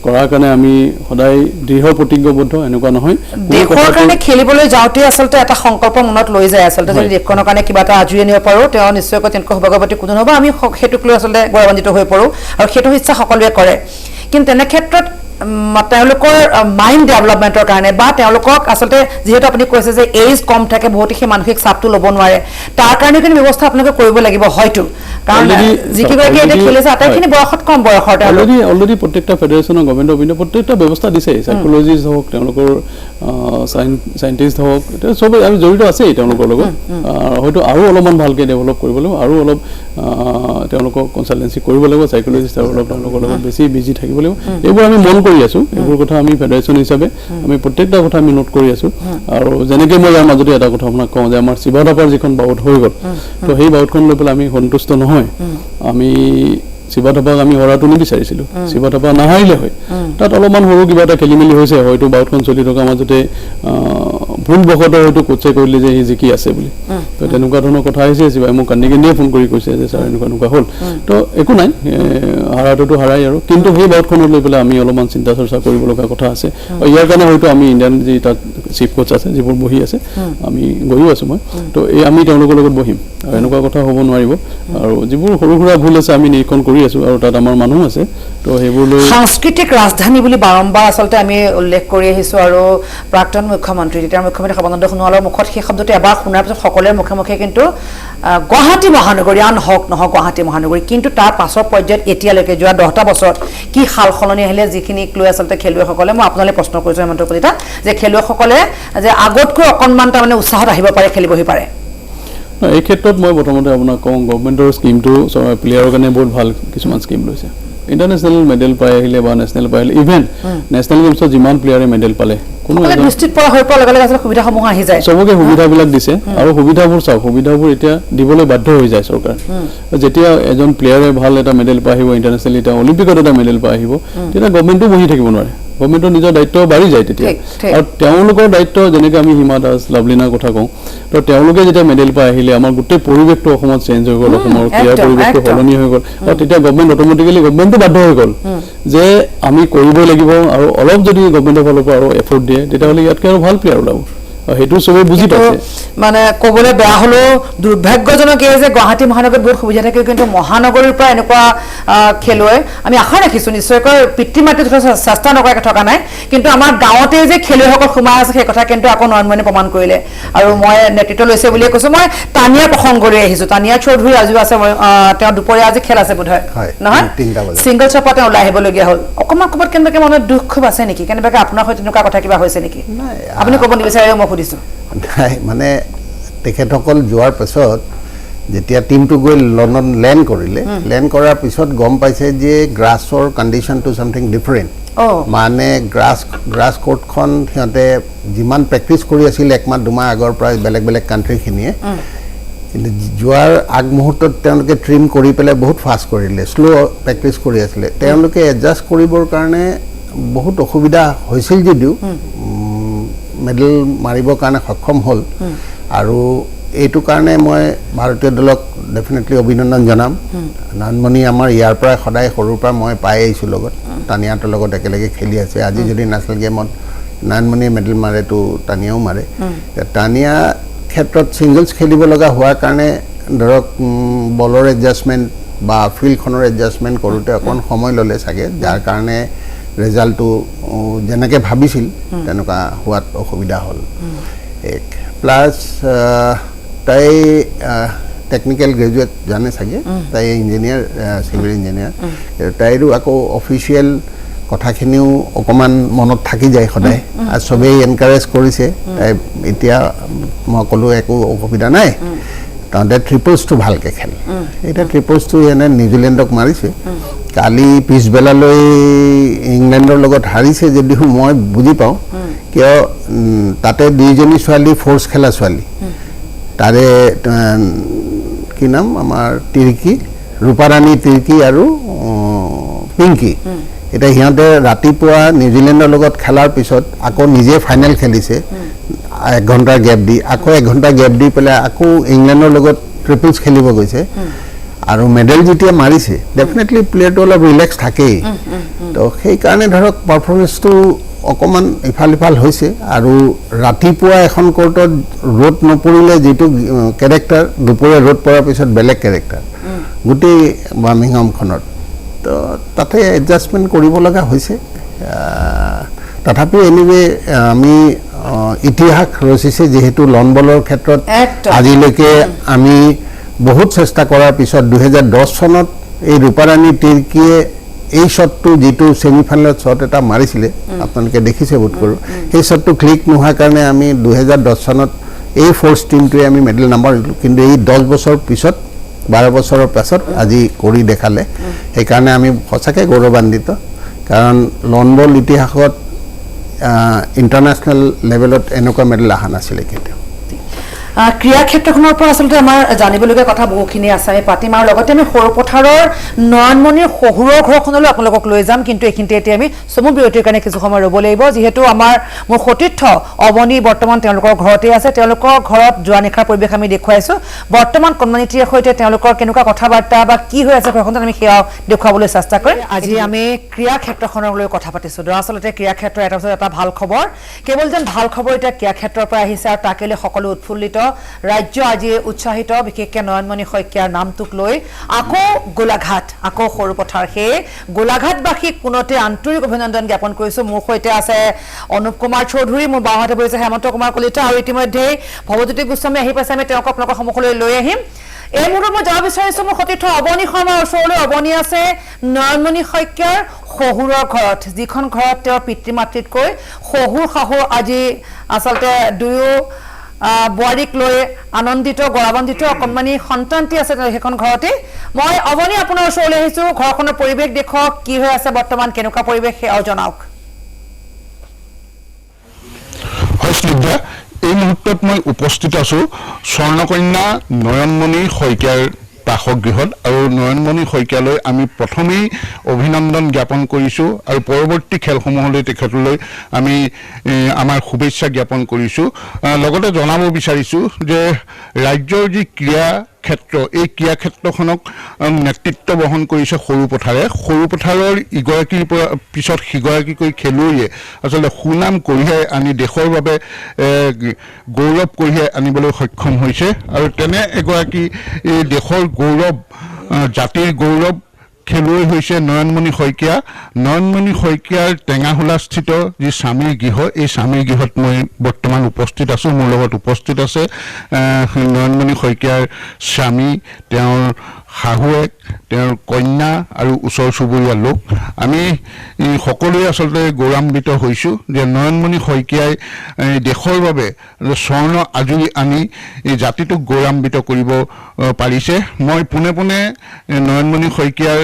কৰাৰ কাৰণে আমি সদায় দৃঢ় প্ৰতিজ্ঞাবদ্ধ এনেকুৱা নহয় দেশৰ কাৰণে খেলিবলৈ যাওঁতে আচলতে এটা সংকল্প মনত লৈ যায় আচলতে যদি দেশখনৰ কাৰণে কিবা এটা আজৰি আনিব পাৰোঁ তেওঁ নিশ্চয়কৈ তেওঁলোকৰ সৌভাগ্যৰ প্ৰতি কোনো নহ'ব আমি সেইটোক লৈ আচলতে গৌৰৱান্বিত হৈ পৰোঁ আৰু সেইটো ইচ্ছা সকলোৱে কৰে কিন্তু তেনে ক্ষেত্ৰত তেওঁলোকৰ মাইণ্ড ডেভেলপমেণ্টৰ কাৰণে বা তেওঁলোকক আচলতে যিহেতু আপুনি কৈছে যে এজ কম থাকে বহুতে সেই মানসিক চাপটো ল'ব নোৱাৰে তাৰ কাৰণে কিন্তু ব্যৱস্থা আপোনালোকে কৰিব লাগিব হয়তো কাৰণ যিকেইগৰাকী এতিয়া খেলিছে আটাইখিনি বয়সত কম বয়সৰ অলৰেডি প্ৰত্যেকটা ফেডাৰেশ্যনৰ গভৰ্ণমেণ্ট অফ ইণ্ডিয়া প্ৰত্যেকটা ব্যৱস্থা দিছে চাইকলজিষ্ট হওক তেওঁলোকৰ চাইণ্টিষ্ট হওক এতিয়া চবেই আমি জড়িত আছেই তেওঁলোকৰ লগত হয়তো আৰু অলপমান ভালকৈ ডেভেলপ কৰিব লাগিব আৰু অলপ তেওঁলোকক কনচালটেঞ্চি কৰিব লাগিব চাইকলজিষ্ট আৰু অলপ তেওঁলোকৰ লগত বেছি বিজি থাকিব লাগিব এইবোৰ আমি মন কৰি আছোঁ এইবোৰ কথা আমি ফেডাৰেশ্যন হিচাপে আমি প্ৰত্যেকটা কথা আমি নোট কৰি আছোঁ আৰু যেনেকৈ মই ইয়াৰ মাজতে এটা কথা আপোনাক কওঁ যে আমাৰ শিৱা থাপাৰ যিখন বাউট হৈ গ'ল তো সেই বাউটখন লৈ পেলাই আমি সন্তুষ্ট নহয় আমি শিৱা থাপাক আমি হৰাটো নিবিচাৰিছিলোঁ শিৱা থাপা নাহাৰিলে হয় তাত অলপমান সৰু কিবা এটা খেলি মেলি হৈছে হয়তো বাউটখন চলি থকাৰ মাজতে ভুলবশতঃ হয়তো কোচে কৰিলে যে সি জিকি আছে বুলি তো তেনেকুৱা ধৰণৰ কথা আহিছে শিৱাই মোক কান্দি কান্দিয়ে ফোন কৰি কৈছে যে ছাৰ এনেকুৱা হ'ল তো একো নাই হাৰাটোতো হাৰাই আৰু কিন্তু সেই বাউটখনত লৈ পেলাই আমি অলপমান চিন্তা চৰ্চা কৰিব লগা কথা আছে ইয়াৰ কাৰণে হয়তো আমি ইণ্ডিয়ান যি তাত চিফ কোচ আছে যিবোৰ বহি আছে আমি গৈও আছোঁ মই তো আমি তেওঁলোকৰ লগত বহিম আৰু এনেকুৱা কথা হ'ব নোৱাৰিব আৰু যিবোৰ সৰু সুৰা ভুল আছে আমি নিৰীক্ষণ কৰি আছোঁ আৰু তাত আমাৰ মানুহ আছে তো সেইবোৰ লৈ সাংস্কৃতিক ৰাজধানী বুলি বাৰম্বাৰ আচলতে আমি উল্লেখ কৰি আহিছোঁ আৰু প্ৰাক্তন মুখ্যমন্ত্ৰী তেতিয়া মুখ্যমন্ত্ৰী সৰ্বানন্দ সোণোৱালৰ মুখত সেই শব্দটো এবাৰ শুনাৰ পিছত সকলোৰে মুখে মুখে কিন্তু গুৱাহাটী মহানগৰী আন হওক নহওক গুৱাহাটী মহানগৰী কিন্তু তাৰ পাছৰ পৰ্যায়ত এতিয়ালৈকে যোৱা 10টা বছৰত কি সাল সলনি আহিলে যিখিনিক লৈ আচলতে খেলুৱৈসকলে মই আপোনালৈ প্ৰশ্ন কৰিছোঁ হেমন্ত কলিতা যে খেলুৱৈসকলে যে আগতকৈ অকণমান তাৰমানে উৎসাহত আহিব পাৰে খেলিবহি পাৰে এই ক্ষেত্ৰত মই প্ৰথমতে আপোনাক কওঁ গভৰ্ণমেণ্টৰ স্কিমটো প্লেয়াৰৰ কাৰণে বহুত ভাল কিছুমান স্কিম লৈছে ইণ্টাৰনেশ্যনেল মেডেল পাই আহিলে বা নেশ্যনেল পাই আহিলে ইভেন নেশ্যনেল গেমছত যিমান প্লেয়াৰে মেডেল পালে কোনো নিশ্চিত পৰা হৈ পোৱাৰ লগে লগে আচলতে সুবিধাসমূহ আহি যায় চবকে সুবিধাবিলাক দিছে আৰু সুবিধাবোৰ চাওক সুবিধাবোৰ এতিয়া দিবলৈ বাধ্য হৈ যায় চৰকাৰ যেতিয়া এজন প্লেয়াৰে ভাল এটা মেডেল পাই আহিব ইণ্টাৰনেশ্যনেলি তেওঁ অলিম্পিকত এটা মেডেল পাই আহিব তেতিয়া গভৰ্ণমেণ্টটো বহি থাকিব নোৱাৰে গভৰ্ণমেণ্টৰ নিজৰ দায়িত্ব বাঢ়ি যায় তেতিয়া আৰু তেওঁলোকৰ দায়িত্ব যেনেকৈ আমি হিমা দাস লাভলিনাৰ কথা কওঁ তো তেওঁলোকে যেতিয়া মেডেল পাই আহিলে আমাৰ গোটেই পৰিৱেশটো অসমত চেঞ্জ হৈ গ'ল অসমৰ ক্ৰীড়া পৰিৱেশটো সলনি হৈ গ'ল আৰু তেতিয়া গভৰ্ণমেণ্ট অট'মেটিকেলি গভৰ্ণমেণ্টটো বাধ্য হৈ গ'ল যে আমি কৰিবই লাগিব আৰু অলপ যদি গভৰ্ণমেণ্টৰ ফালৰ পৰা আৰু এফৰ্ট দিয়ে তেতিয়াহ'লে ইয়াতকৈ আৰু ভাল প্লেয়াৰ ওলাব সেইটো চবেই বুজি পাইছে মানে ক'বলৈ বেয়া হ'লেও দুৰ্ভাগ্যজনক এই যে গুৱাহাটী মহানগৰীত বহুত সুবিধা থাকে কিন্তু মহানগৰীৰ পৰা এনেকুৱা খেলুৱৈ আমি আশা ৰাখিছোঁ নিশ্চয়কৈ পিতৃ মাতৃ চেষ্টা নকৰাকৈ থকা নাই কিন্তু আমাৰ গাঁৱতে যে খেলুৱৈসকল সোমাই আছে সেই কথা কিন্তু আকৌ নয়নমণি প্ৰমাণ কৰিলে আৰু মই নেতৃত্ব লৈছে বুলিয়ে কৈছোঁ মই তানিয়া প্ৰসংগ কৰি আহিছোঁ তানিয়া চৌধুৰী আজিও আছে তেওঁ দুপৰীয়া আজি খেল আছে বোধহয় নহয় ছিংগলছৰ পৰা তেওঁ ওলাই আহিবলগীয়া হ'ল অকণমান ক'ৰবাত কেনেবাকৈ মনত দুখ খুব আছে নেকি কেনেবাকৈ আপোনাৰ সৈতে তেনেকুৱা কথা কিবা হৈছে নেকি আপুনি ক'ব নিবিচাৰে মই সুধিছোঁ নাই মানে তেখেতসকল যোৱাৰ পিছত যেতিয়া টিমটো গৈ লণ্ডন লেণ্ড কৰিলে লেণ্ড কৰাৰ পিছত গম পাইছে যে গ্ৰাছৰ কণ্ডিশ্যনটো ছামথিং ডিফাৰেণ্ট মানে গ্ৰাছ কোৰ্টখন সিহঁতে যিমান প্ৰেক্টিচ কৰি আছিল একমাহ দুমাহ আগৰ পৰা বেলেগ বেলেগ কাণ্ট্ৰিখিনিয়ে কিন্তু যোৱাৰ আগমুহূৰ্তত তেওঁলোকে ট্ৰিম কৰি পেলাই বহুত ফাষ্ট কৰিলে শ্ল' প্ৰেক্টিচ কৰি আছিলে তেওঁলোকে এডজাষ্ট কৰিবৰ কাৰণে বহুত অসুবিধা হৈছিল যদিও মেডেল মাৰিবৰ কাৰণে সক্ষম হ'ল আৰু এইটো কাৰণে মই ভাৰতীয় দলক ডেফিনেটলি অভিনন্দন জনাম নয়নমণি আমাৰ ইয়াৰ পৰা সদায় সৰুৰ পৰা মই পাই আহিছোঁ লগত তানিয়াটোৰ লগত একেলগে খেলি আছে আজি যদি নেশ্যনেল গেমত নয়নমণিয়ে মেডেল মাৰে তো তানিয়াও মাৰে তানিয়া ক্ষেত্ৰত ছিংগলছ খেলিব লগা হোৱাৰ কাৰণে ধৰক বলৰ এডজাষ্টমেণ্ট বা ফিল্ডখনৰ এডজাষ্টমেণ্ট কৰোঁতে অকণ সময় ল'লে চাগে যাৰ কাৰণে ৰিজাল্টটো যেনেকৈ ভাবিছিল তেনেকুৱা হোৱাত অসুবিধা হ'ল এক প্লাছ তাই টেকনিকেল গ্ৰেজুৱেট জানে চাগে তাই ইঞ্জিনিয়াৰ চিভিল ইঞ্জিনিয়াৰ তাইৰো আকৌ অফিচিয়েল কথাখিনিও অকণমান মনত থাকি যায় সদায় আৰু চবেই এনকাৰেজ কৰিছে তাই এতিয়া মই ক'লোঁ একো অসুবিধা নাই তাহাঁতে ট্ৰিপলছটো ভালকৈ খেলে এতিয়া ট্ৰিপলছটো এনে নিউজিলেণ্ডক মাৰিছে কালি পিছবেলালৈ ইংলেণ্ডৰ লগত হাৰিছে যদিও মই বুজি পাওঁ কিয় তাতে দুইজনী ছোৱালী ফ'ৰ্চ খেলা ছোৱালী তাৰে কি নাম আমাৰ তিৰ্কি ৰূপাৰাণী তিৰ্কি আৰু পিংকি এতিয়া সিহঁতে ৰাতিপুৱা নিউজিলেণ্ডৰ লগত খেলাৰ পিছত আকৌ নিজে ফাইনেল খেলিছে 1 ঘণ্টাৰ গেপ দি আকৌ 1 ঘণ্টা গেপ দি পেলাই আকৌ ইংলেণ্ডৰ লগত ট্ৰিপলছ খেলিব গৈছে আৰু মেডেল যেতিয়া মাৰিছে ডেফিনেটলি প্লেয়াৰটো অলপ ৰিলেক্স থাকেই তো সেইকাৰণে ধৰক পাৰফৰ্মেঞ্চটো অকণমান ইফাল সিফাল হৈছে আৰু ৰাতিপুৱা এখন কোৰ্টত ৰ'দ নপৰিলে যিটো কেৰেক্টাৰ দুপৰীয়া ৰ'দ পৰাৰ পিছত বেলেগ কেৰেক্টাৰ গোটেই বাৰ্মিংহামখনত তো তাতে এডজাষ্টমেণ্ট কৰিব লগা হৈছে তথাপিও এনিৱে আমি ইতিহাস ৰচিছে যিহেতু লন বলৰ ক্ষেত্ৰত আজিলৈকে আমি বহুত চেষ্টা কৰাৰ পিছত 2010 চনত এই ৰূপাৰাণী তিৰ্কিয়ে এই শ্বটটো যিটো ছেমিফাইনেলত শ্বট এটা মাৰিছিলে আপোনালোকে দেখিছে বোধ কৰোঁ সেই শ্বটটো ক্লিক নোহোৱাৰ কাৰণে আমি 2010 চনত এই ফ'ৰ্চ টিমটোৱে আমি মেডেল নাম্বাৰিলোঁ কিন্তু এই 10 বছৰ পিছত 12 বছৰৰ পাছত আজি কৰি দেখালে সেইকাৰণে আমি সঁচাকৈ গৌৰৱান্বিত কাৰণ লন বল ইতিহাসত ইণ্টাৰনেশ্যনেল লেভেলত এনেকুৱা মেডেল অহা নাছিলে কেতিয়াও ক্ৰীড়া ক্ষেত্ৰখনৰ পৰা আচলতে আমাৰ জানিবলগীয়া কথা বহুখিনি আছে আমি পাতিম আৰু লগতে আমি সৰুপথাৰৰ নয়নমণিৰ শহুৰৰ ঘৰখনলৈ আপোনালোকক লৈ যাম কিন্তু এইখিনিতে এতিয়া আমি চমু বিৰতিৰ কাৰণে কিছু সময় ৰ'ব লাগিব যিহেতু আমাৰ মোৰ সতীৰ্থ অৱনী বৰ্তমান তেওঁলোকৰ ঘৰতে আছে তেওঁলোকৰ ঘৰত যোৱা নিশাৰ পৰিৱেশ আমি দেখুৱাইছোঁ বৰ্তমান কণমানিটিৰ সৈতে তেওঁলোকৰ কেনেকুৱা কথা বাৰ্তা বা কি হৈ আছে ঘৰখনত আমি সেয়া দেখুৱাবলৈ চেষ্টা কৰিম আজি আমি ক্ৰীড়া ক্ষেত্ৰখনক লৈ কথা পাতিছোঁ দৰাচলতে ক্ৰীড়া ক্ষেত্ৰৰ এটা পিছত এটা ভাল খবৰ কেৱল যেন ভাল খবৰ এতিয়া ক্ৰীড়া ক্ষেত্ৰৰ পৰা আহিছে আৰু তাকে লৈ সকলো উৎফুল্লিত ৰাজ্য আজি উৎসাহিত বিশেষকৈ নয়নমণি শইকীয়াৰ নামটোক লৈ আকৌ গোলাঘাট আকৌ সৰুপথাৰ সেই গোলাঘাটবাসীক পুনতে আন্তৰিক অভিনন্দন জ্ঞাপন কৰিছোঁ মোৰ সৈতে আছে অনুপ কুমাৰ চৌধুৰী মোৰ বাওঁহাতে বহিছে হেমন্ত কুমাৰ কলিতা আৰু ইতিমধ্যে ভৱজ্যোতি গোস্বামী আহি পাইছে আমি তেওঁক আপোনালোকৰ সন্মুখলৈ লৈ আহিম এই মুহূৰ্তত মই যাব বিচাৰিছোঁ মোৰ সতীৰ্থ অৱনী শৰ্মাৰ ওচৰলৈ অৱনী আছে নয়নমণি শইকীয়াৰ শহুৰৰ ঘৰত যিখন ঘৰত তেওঁৰ পিতৃ মাতৃতকৈ শহুৰ শাহু আজি আচলতে দুয়ো বোৱাৰীক লৈ আনন্দিত গৌৰৱান্বিত অকণমানি সন্তানটি আছে সেইখন ঘৰতে মই অৱনী আপোনাৰ ওচৰলৈ আহিছোঁ ঘৰখনৰ পৰিৱেশ দেখক কি হৈ আছে বৰ্তমান কেনেকুৱা পৰিৱেশ সেয়াও জনাওক এই মুহূৰ্তত মই উপস্থিত আছোঁ স্বৰ্ণকন্যা নয়নমণি শইকীয়াৰ বাসগৃহত আৰু নয়নমণি শইকীয়ালৈ আমি প্ৰথমেই অভিনন্দন জ্ঞাপন কৰিছোঁ আৰু পৰৱৰ্তী খেলসমূহলৈ তেখেতলৈ আমি আমাৰ শুভেচ্ছা জ্ঞাপন কৰিছোঁ লগতে জনাব বিচাৰিছোঁ যে ৰাজ্যৰ যি ক্ৰীড়া ক্ষেত্ৰ এই ক্ৰীড়া ক্ষেত্ৰখনক নেতৃত্ব বহন কৰিছে সৰুপথাৰৰ ইগৰাকীৰ পৰা পিছত সিগৰাকীকৈ খেলুৱৈয়ে আচলতে সুনাম কঢ়িয়াই আনি দেশৰ বাবে গৌৰৱ কঢ়িয়াই আনিবলৈ সক্ষম হৈছে আৰু তেনে এগৰাকী দেশৰ গৌৰৱ জাতিৰ গৌৰৱ খেলুৱৈ হৈছে নয়নমণি শইকীয়া শইকীয়াৰ টেঙাহোলাস্থিত যি স্বামীৰ গৃহ এই স্বামীৰ গৃহত মই বৰ্তমান উপস্থিত আছোঁ মোৰ লগত উপস্থিত আছে নয়নমণি শইকীয়াৰ স্বামী তেওঁৰ শাহুৱেক তেওঁৰ কন্যা আৰু ওচৰ চুবুৰীয়া লোক আমি সকলোৱে আচলতে গৌৰৱান্বিত হৈছোঁ যে নয়নমণি শইকীয়াই দেশৰ বাবে স্বৰ্ণ আজুৰি আনি জাতিটোক গৌৰৱান্বিত কৰিব পাৰিছে মই পোনে পোনে নয়নমণি শইকীয়াৰ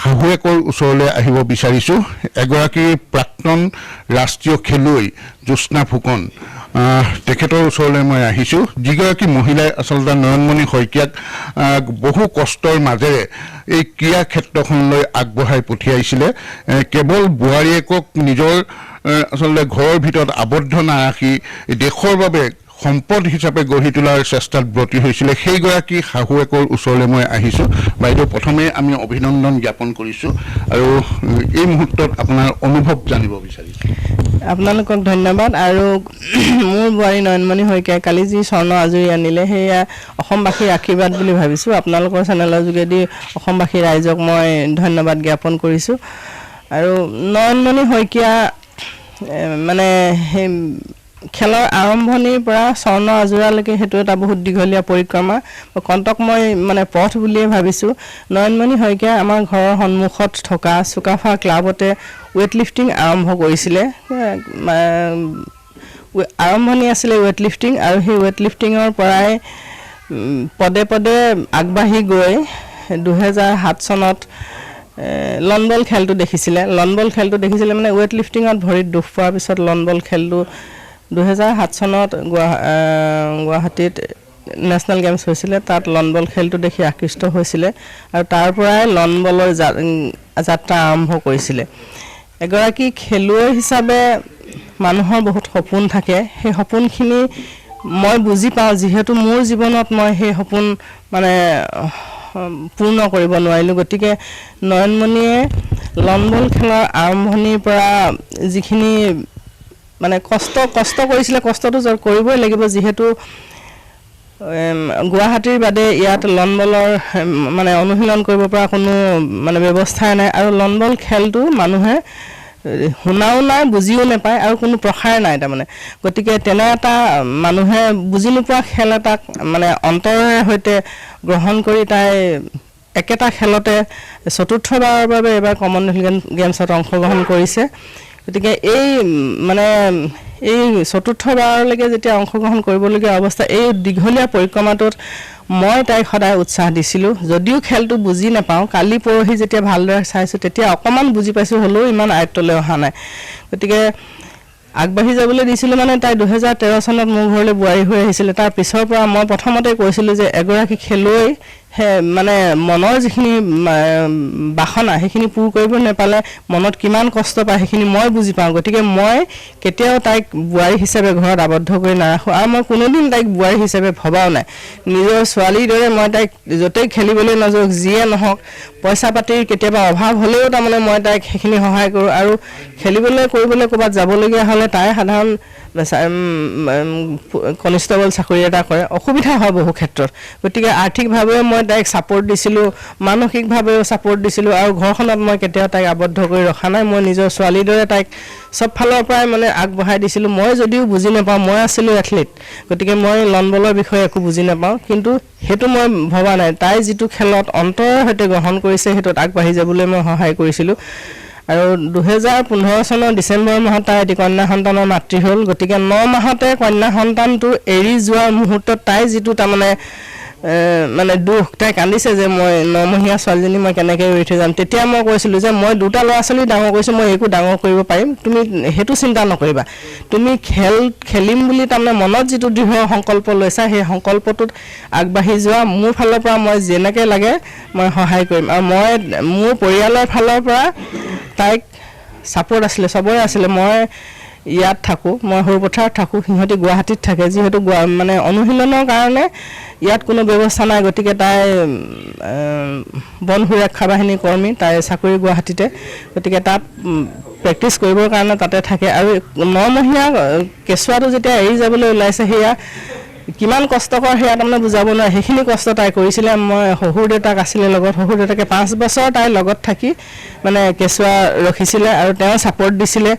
শাহুৱেকৰ ওচৰলৈ আহিব বিচাৰিছোঁ এগৰাকী প্ৰাক্তন ৰাষ্ট্ৰীয় খেলুৱৈ জ্যোৎস্না ফুকন তেখেতৰ ওচৰলৈ মই আহিছোঁ, যিগৰাকী মহিলাই আচলতে নয়নমণি শইকীয়াক বহু কষ্টৰ মাজেৰে এই ক্ৰীড়া ক্ষেত্ৰখনলৈ আগবঢ়াই পঠিয়াইছিলে। কেৱল বোৱাৰীয়েকক নিজৰ আচলতে ঘৰৰ ভিতৰত আবদ্ধ নাৰাখি দেশৰ বাবে সম্পদ হিচাপে গঢ়ি তোলাৰ চেষ্টাত ব্ৰতী হৈছিলে। সেইগৰাকী শাহুৱেকৰ ওচৰলৈ মই আহিছোঁ। বাইদেউ, প্ৰথমে আমি অভিনন্দন জ্ঞাপন কৰিছোঁ আৰু এই মুহূৰ্তত আপোনাৰ অনুভৱ জানিব বিচাৰিছোঁ। আপোনালোকক ধন্যবাদ। আৰু মোৰ বোৱাৰী নয়নমণি শইকীয়াই কালি যি স্বৰ্ণ আজুৰি আনিলে সেয়া অসমবাসীৰ আশীৰ্বাদ বুলি ভাবিছোঁ। আপোনালোকৰ চেনেলৰ যোগেদি অসমবাসী ৰাইজক মই ধন্যবাদ জ্ঞাপন কৰিছোঁ। আৰু নয়নমণি শইকীয়া মানে সেই খেলৰ আৰম্ভণিৰ পৰা স্বৰ্ণ আজোৰালৈকে সেইটো এটা বহুত দীঘলীয়া পৰিক্ৰমা, কণ্টক মই মানে পথ বুলিয়ে ভাবিছোঁ। নয়নমণি শইকীয়াই আমাৰ ঘৰৰ সন্মুখত থকা চুকাফা ক্লাবতে ৱেইট লিফটিং আৰম্ভ কৰিছিলে। আৰম্ভণি আছিলে ৱেইট লিফটিং, আৰু সেই ৱেইট লিফটিঙৰ পৰাই পদে পদে আগবাঢ়ি গৈ 2007 চনত লনবল খেলটো দেখিছিলে। লনবল খেলটো দেখিছিলে মানে ৱেইট লিফটিঙত ভৰিত দুখ পোৱাৰ পিছত লনবল খেলটো 2007 চনত গুৱাহাটীত নেশ্যনেল গেমছ হৈছিলে। তাত লনবল খেলটো দেখি আকৃষ্ট হৈছিলে আৰু তাৰ পৰাই লনবলৰ যাত্ৰা আৰম্ভ কৰিছিলে। এগৰাকী খেলুৱৈ হিচাপে মানুহৰ বহুত সপোন থাকে। সেই সপোনখিনি মই বুজি পাওঁ, যিহেতু মোৰ জীৱনত মই সেই সপোন মানে পূৰ্ণ কৰিব নোৱাৰিলোঁ। গতিকে নয়নমণিয়ে লনবল খেলৰ আৰম্ভণিৰ পৰা যিখিনি মানে কষ্ট কৰিছিলে, কষ্টটো কৰিবই লাগিব, যিহেতু গুৱাহাটীৰ বাদে ইয়াত লনবলৰ মানে অনুশীলন কৰিব পৰা কোনো মানে ব্যৱস্থাই নাই। আৰু লনবল খেলটো মানুহে শুনাও নাই, বুজিও নাপায় আৰু কোনো প্ৰসাৰ নাই তাৰমানে। গতিকে তেনে এটা মানুহে বুজি নোপোৱা খেল এটাক মানে অন্তৰেৰে সৈতে গ্ৰহণ কৰি তাই একেটা খেলতে চতুৰ্থবাৰৰ বাবে এইবাৰ কমনৱেলথ গেমছত অংশগ্ৰহণ কৰিছে। গতিকে এই মানে এই চতুৰ্থবাৰলৈকে যেতিয়া অংশগ্ৰহণ কৰিবলগীয়া অৱস্থা, এই দীঘলীয়া পৰিক্ৰমাটোত মই তাইক সদায় উৎসাহ দিছিলোঁ। যদিও খেলটো বুজি নাপাওঁ, কালি পৰহি যেতিয়া ভালদৰে চাইছোঁ তেতিয়া অকণমান বুজি পাইছোঁ, হ'লেও ইমান আয়ত্তলৈ অহা নাই। গতিকে আগবাঢ়ি যাবলৈ দিছিলোঁ। মানে তাই 2013 চনত মোৰ ঘৰলৈ বোৱাৰী হৈ আহিছিলে। তাৰ পিছৰ পৰা মই প্ৰথমতে কৈছিলোঁ যে এগৰাকী খেলুৱৈ মানে মনৰ যিখিনি বাসনা সেইখিনি পূৰ কৰিব নাপালে মনত কিমান কষ্ট পায় সেইখিনি মই বুজি পাওঁ। গতিকে মই কেতিয়াও তাইক বোৱাৰী হিচাপে ঘৰত আবদ্ধ কৰি নাৰাখোঁ, আৰু মই কোনোদিন তাইক বোৱাৰী হিচাপে ভবাও নাই। নিজৰ ছোৱালীৰ দৰে মই তাইক য'তেই খেলিবলৈ নাযাওক, যিয়ে নহওক, পইচা পাতিৰ কেতিয়াবা অভাৱ হ'লেও তাৰমানে মই তাইক সেইখিনি সহায় কৰোঁ। আৰু খেলিবলৈ কৰিবলৈ ক'ৰবাত যাবলগীয়া হ'লে তাই সাধাৰণ কনিষ্টেবল চাকৰি এটা কৰে, অসুবিধা হয় বহু ক্ষেত্ৰত। গতিকে আৰ্থিকভাৱেও মই তাইক ছাপৰ্ট দিছিলোঁ, মানসিকভাৱেও ছাপৰ্ট দিছিলোঁ, আৰু ঘৰখনত মই কেতিয়াও তাইক আবদ্ধ কৰি ৰখা নাই। মই নিজৰ ছোৱালীৰ দৰে তাইক চব ফালৰ পৰাই মানে আগবঢ়াই দিছিলোঁ। মই যদিও বুজি নাপাওঁ, মই আছিলোঁ এথলিট, গতিকে মই লনবলৰ বিষয়ে একো বুজি নাপাওঁ, কিন্তু সেইটো মই ভবা নাই। তাই যিটো খেলত অন্তৰৰ সৈতে গ্ৰহণ কৰিছে সেইটোত আগবাঢ়ি যাবলৈ মই সহায় কৰিছিলোঁ। আৰু 2015 চনৰ ডিচেম্বৰ মাহত তাই এটি কন্যা সন্তানৰ মাতৃ হ'ল। গতিকে 9 মাহতে কন্যা সন্তানটো এৰি যোৱাৰ মুহূৰ্তত তাই যিটো তাৰমানে মানে দুখ, তাই কান্দিছে যে মই 9মহীয়া ছোৱালীজনী মই কেনেকৈ এৰি থৈ যাম। তেতিয়া মই কৈছিলোঁ যে মই 2টা ল'ৰা ছোৱালী ডাঙৰ কৰিছোঁ, মই একো ডাঙৰ কৰিব পাৰিম, তুমি সেইটো চিন্তা নকৰিবা। তুমি খেলিম বুলি তাৰমানে মনত যিটো দৃঢ় সংকল্প লৈছা, সেই সংকল্পটোত আগবাঢ়ি যোৱা। মোৰ ফালৰ পৰা মই যেনেকৈ লাগে মই সহায় কৰিম। আৰু মই মোৰ পৰিয়ালৰ ফালৰ পৰা তাইক ছাপৰ্ট আছিলে, চবৰে আছিলে। মই ইয়াত থাকোঁ, মই সৰুপথাৰত থাকোঁ, সিহঁতি গুৱাহাটীত থাকে। যিহেতু মানে অনুশীলনৰ কাৰণে ইয়াত কোনো ব্যৱস্থা নাই, গতিকে তাই বন সুৰক্ষা বাহিনীৰ কৰ্মী, তাই চাকৰি গুৱাহাটীতে, গতিকে তাত প্ৰেক্টিছ কৰিবৰ কাৰণে তাতে থাকে। আৰু 9মহীয়া কেঁচুৱাটো যেতিয়া এৰি যাবলৈ ওলাইছে, সেয়া কিমান কষ্টকৰ সেয়া তাৰমানে বুজাব নোৱাৰে। সেইখিনি কষ্ট তাই কৰিছিলে। মই শহুৰ দেউতাক আছিলে লগত, শহুৰ দেউতাকে 5 বছৰ তাইৰ লগত থাকি মানে কেঁচুৱা ৰখিছিলে আৰু তেওঁ ছাপৰ্ট দিছিলে,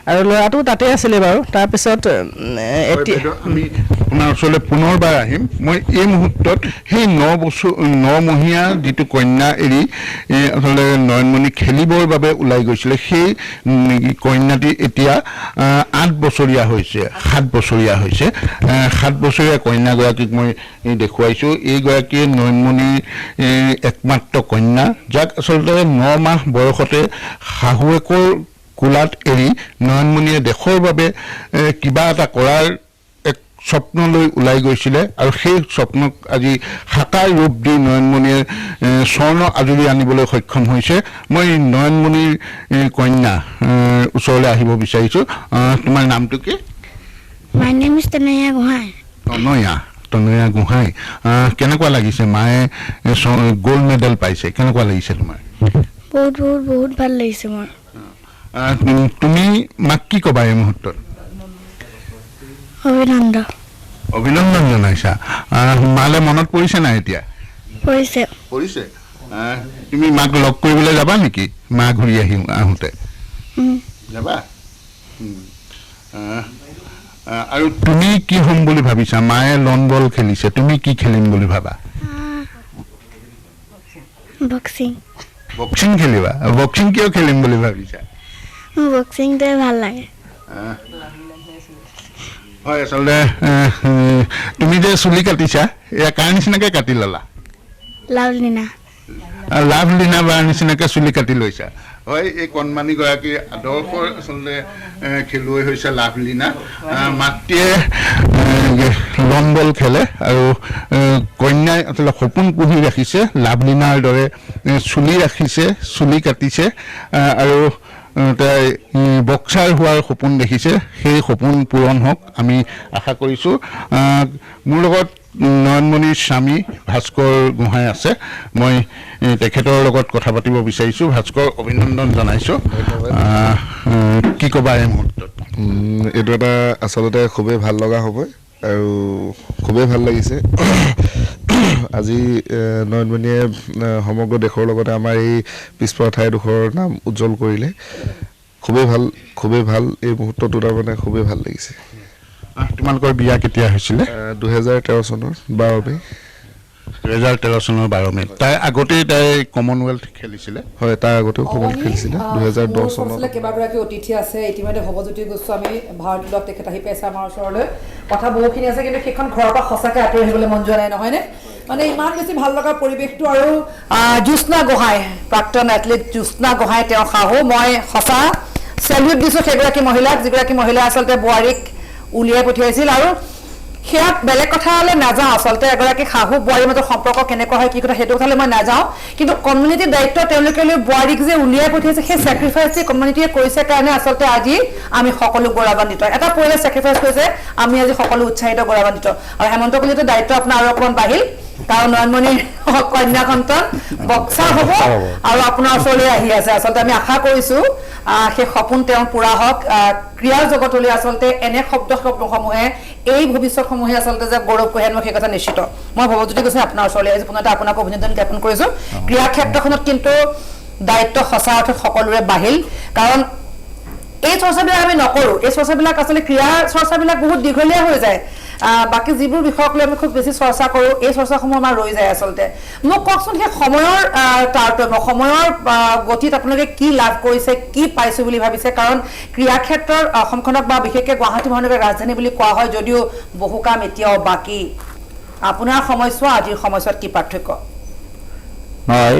আৰু ল'ৰাটো তাতে আছিলে বাৰু। তাৰপিছত আমি আপোনাৰ ওচৰলৈ পুনৰবাৰ আহিম। মই এই মুহূৰ্তত সেই 9মহীয়া যিটো কন্যা এৰি আচলতে নয়নমণি খেলিবৰ বাবে ওলাই গৈছিলে, সেই কন্যাটি এতিয়া 8 বছৰীয়া হৈছে, 7 বছৰীয়া হৈছে। 7 বছৰীয়া কন্যাগৰাকীক মই দেখুৱাইছোঁ। এইগৰাকীয়ে নয়নমণিৰ একমাত্ৰ কন্যা, যাক আচলতে 9 মাহ বয়সতে শাহুৱেকৰ কোলাত এৰি নয়নমণিয়ে দেশৰ বাবে কিবা এটা কৰাৰ স্বপ্নলৈ ওলাই গৈছিলে আৰু সেই স্বপ্নক আজি সাকাৰ ৰূপ দি নয়নমণিয়ে স্বৰ্ণ আজুৰি আনিবলৈ সক্ষম হৈছে মই নয়নমণিৰ কন্যা ওচৰলৈ আহিব বিচাৰিছোঁ তোমাৰ নামটো কি My name is Tanaya Gohai. তনয়া গোহাঁই কেনেকুৱা লাগিছে মায়ে গোল্ড মেডেল পাইছে কেনেকুৱা লাগিছে তোমাৰ বহুত ভাল লাগিছে মোৰ তুমি মাক কি ক'বা এই মুহূৰ্তত অভিনন্দন জনাইছা মালে মনত পৰিছে নাই এতিয়া পৰিছে তুমি মাক লগ কৰিবলৈ যাবা নেকি মা ঘূৰি আহোঁতে যাবা আৰু তুমি কি হ'ম বুলি ভাবিছা মায়ে লন বল খেলিছে তুমি কি খেলিম বুলি ভাবা বক্সিং খেলিবা বক্সিং কিয় খেলিম বুলি ভাবিছা বক্সিংটো ভাল লাগে হয় আচলতে তুমি যে চুলি কাটিছা এয়া কাৰ নিচিনাকৈ কাটি ল'লা লাভলীনা বাৰ নিচিনাকৈ চুলি কাটি লৈছা হয় এই কণমানিগৰাকী আদৰ্শৰ আচলতে খেলুৱৈ হৈছে লাভলীনা মাতৃয়ে লন বল খেলে আৰু কন্যাই আচলতে সপোন পুহি ৰাখিছে লাভলীনাৰ দৰে চুলি ৰাখিছে চুলি কাটিছে আৰু তাই বক্সাৰ হোৱাৰ সপোন দেখিছে সেই সপোন পূৰণ হওক আমি আশা কৰিছোঁ মোৰ লগত নয়নমণিৰ স্বামী ভাস্কৰ গোহাঁই আছে মই তেখেতৰ লগত কথা পাতিব বিচাৰিছোঁ ভাস্কৰ অভিনন্দন জনাইছোঁ কি ক'বা এই মুহূৰ্তত এইটো এটা আচলতে খুবেই ভাল লগা হ'ব আৰু খুবেই ভাল লাগিছে আজি নয়নমণিয়ে সমগ্ৰ দেশৰ লগতে আমাৰ এই পিছপৰা ঠাইডোখৰৰ নাম উজ্জ্বল কৰিলে খুবেই ভাল এই মুহূৰ্তটো তাৰমানে খুবেই ভাল লাগিছে তোমালোকৰ বিয়া কেতিয়া হৈছিলে 2013 চনৰ 12 মে 2013 চনৰ 12 মে তাই আগতেই তাই কমনৱেলথ খেলিছিলে হয় তাৰ আগতেও কমনৱেলথ খেলিছিলে 2010 চনত কেইবাগৰাকী অতিথি আছে ইতিমধ্যে ভৱজ্যোতি গোস্বামী ভাৰতীয় তেখেত আহি পাইছে আমাৰ ওচৰলৈ কথা বহুখিনি আছে কিন্তু সেইখন ঘৰৰ পৰা সঁচাকৈ আঁতৰি আহিবলৈ মন যোৱা নাই নহয়নে মানে ইমান বেছি ভাল লগা পৰিৱেশটো আৰু জ্যোৎস্না গোহাঁই প্ৰাক্তন এথলিট জ্যোৎস্না গোহাঁই তেওঁ শাহু মই সঁচা চেলিউট দিছোঁ সেইগৰাকী মহিলাক যিগৰাকী মহিলা আচলতে বোৱাৰীক উলিয়াই পঠিয়াইছিল আৰু সেয়া বেলেগ কথালৈ নাযাওঁ আচলতে এগৰাকী শাহু বোৱাৰীৰ মাজত সম্পৰ্ক কেনেকুৱা হয় কি কথা সেইটো কথালৈ মই নাযাওঁ কিন্তু কমিউনিটিৰ দায়িত্ব তেওঁলোকে লৈ বোৱাৰীক যে উলিয়াই পঠিয়াইছে সেই ছেক্ৰিফাইচ যে কমিউনিটিয়ে কৰিছে কাৰণে আচলতে আজি আমি সকলো গৌৰৱান্বিত এটা পৰিয়ালে ছেক্ৰিফাইচ কৰিছে আমি আজি সকলো উৎসাহিত গৌৰৱান্বিত আৰু হেমন্ত কলিতাৰ দায়িত্ব আপোনাৰ আৰু অকণমান বাঢ়িল কাৰণ নয়নমণিৰ কন্যা সন্তান বক্সাৰ হ'ব আৰু আপোনাৰ ওচৰলৈ আহি আছে আচলতে আমি আশা কৰিছোঁ সেই সপোন তেওঁ পূৰা হওক ক্ৰীড়াৰ জগতলৈ আচলতে এনে শব্দসমূহে এই ভৱিষ্যতসমূহে আচলতে যে গৌৰৱ কঢ়িয়াই মই সেই কথা নিশ্চিত মই ভৱজ্যোতি গৈছোঁ আপোনাৰ ওচৰলৈ আহিছোঁ পুনতে আপোনাক অভিনন্দন জ্ঞাপন কৰিছোঁ ক্ৰীড়া ক্ষেত্ৰখনত কিন্তু দায়িত্ব সঁচা অৰ্থত সকলোৰে বাঢ়িল কাৰণ এই চৰ্চাবিলাক আমি নকৰোঁ এই চৰ্চাবিলাক আচলতে ক্ৰীড়া চৰ্চাবিলাক বহুত দীঘলীয়া হৈ যায় বাকী যিবোৰ বিষয়ক লৈ আমি খুব বেছি চৰ্চা কৰোঁ এই চৰ্চাসমূহ আমাৰ ৰৈ যায় আচলতে মোক কওকচোন সেই সময়ৰ তাৰতম্য সময়ৰ গতিত আপোনালোকে কি লাভ কৰিছে কি পাইছোঁ বুলি ভাবিছে কাৰণ ক্ৰীড়া ক্ষেত্ৰৰ অসমখনক বা বিশেষকৈ গুৱাহাটী মহানগৰ ৰাজধানী বুলি কোৱা হয় যদিও বহু কাম এতিয়াও বাকী আপোনাৰ সময়ছোৱা আজিৰ সময়ছোৱাত কি পাৰ্থক্য নহয়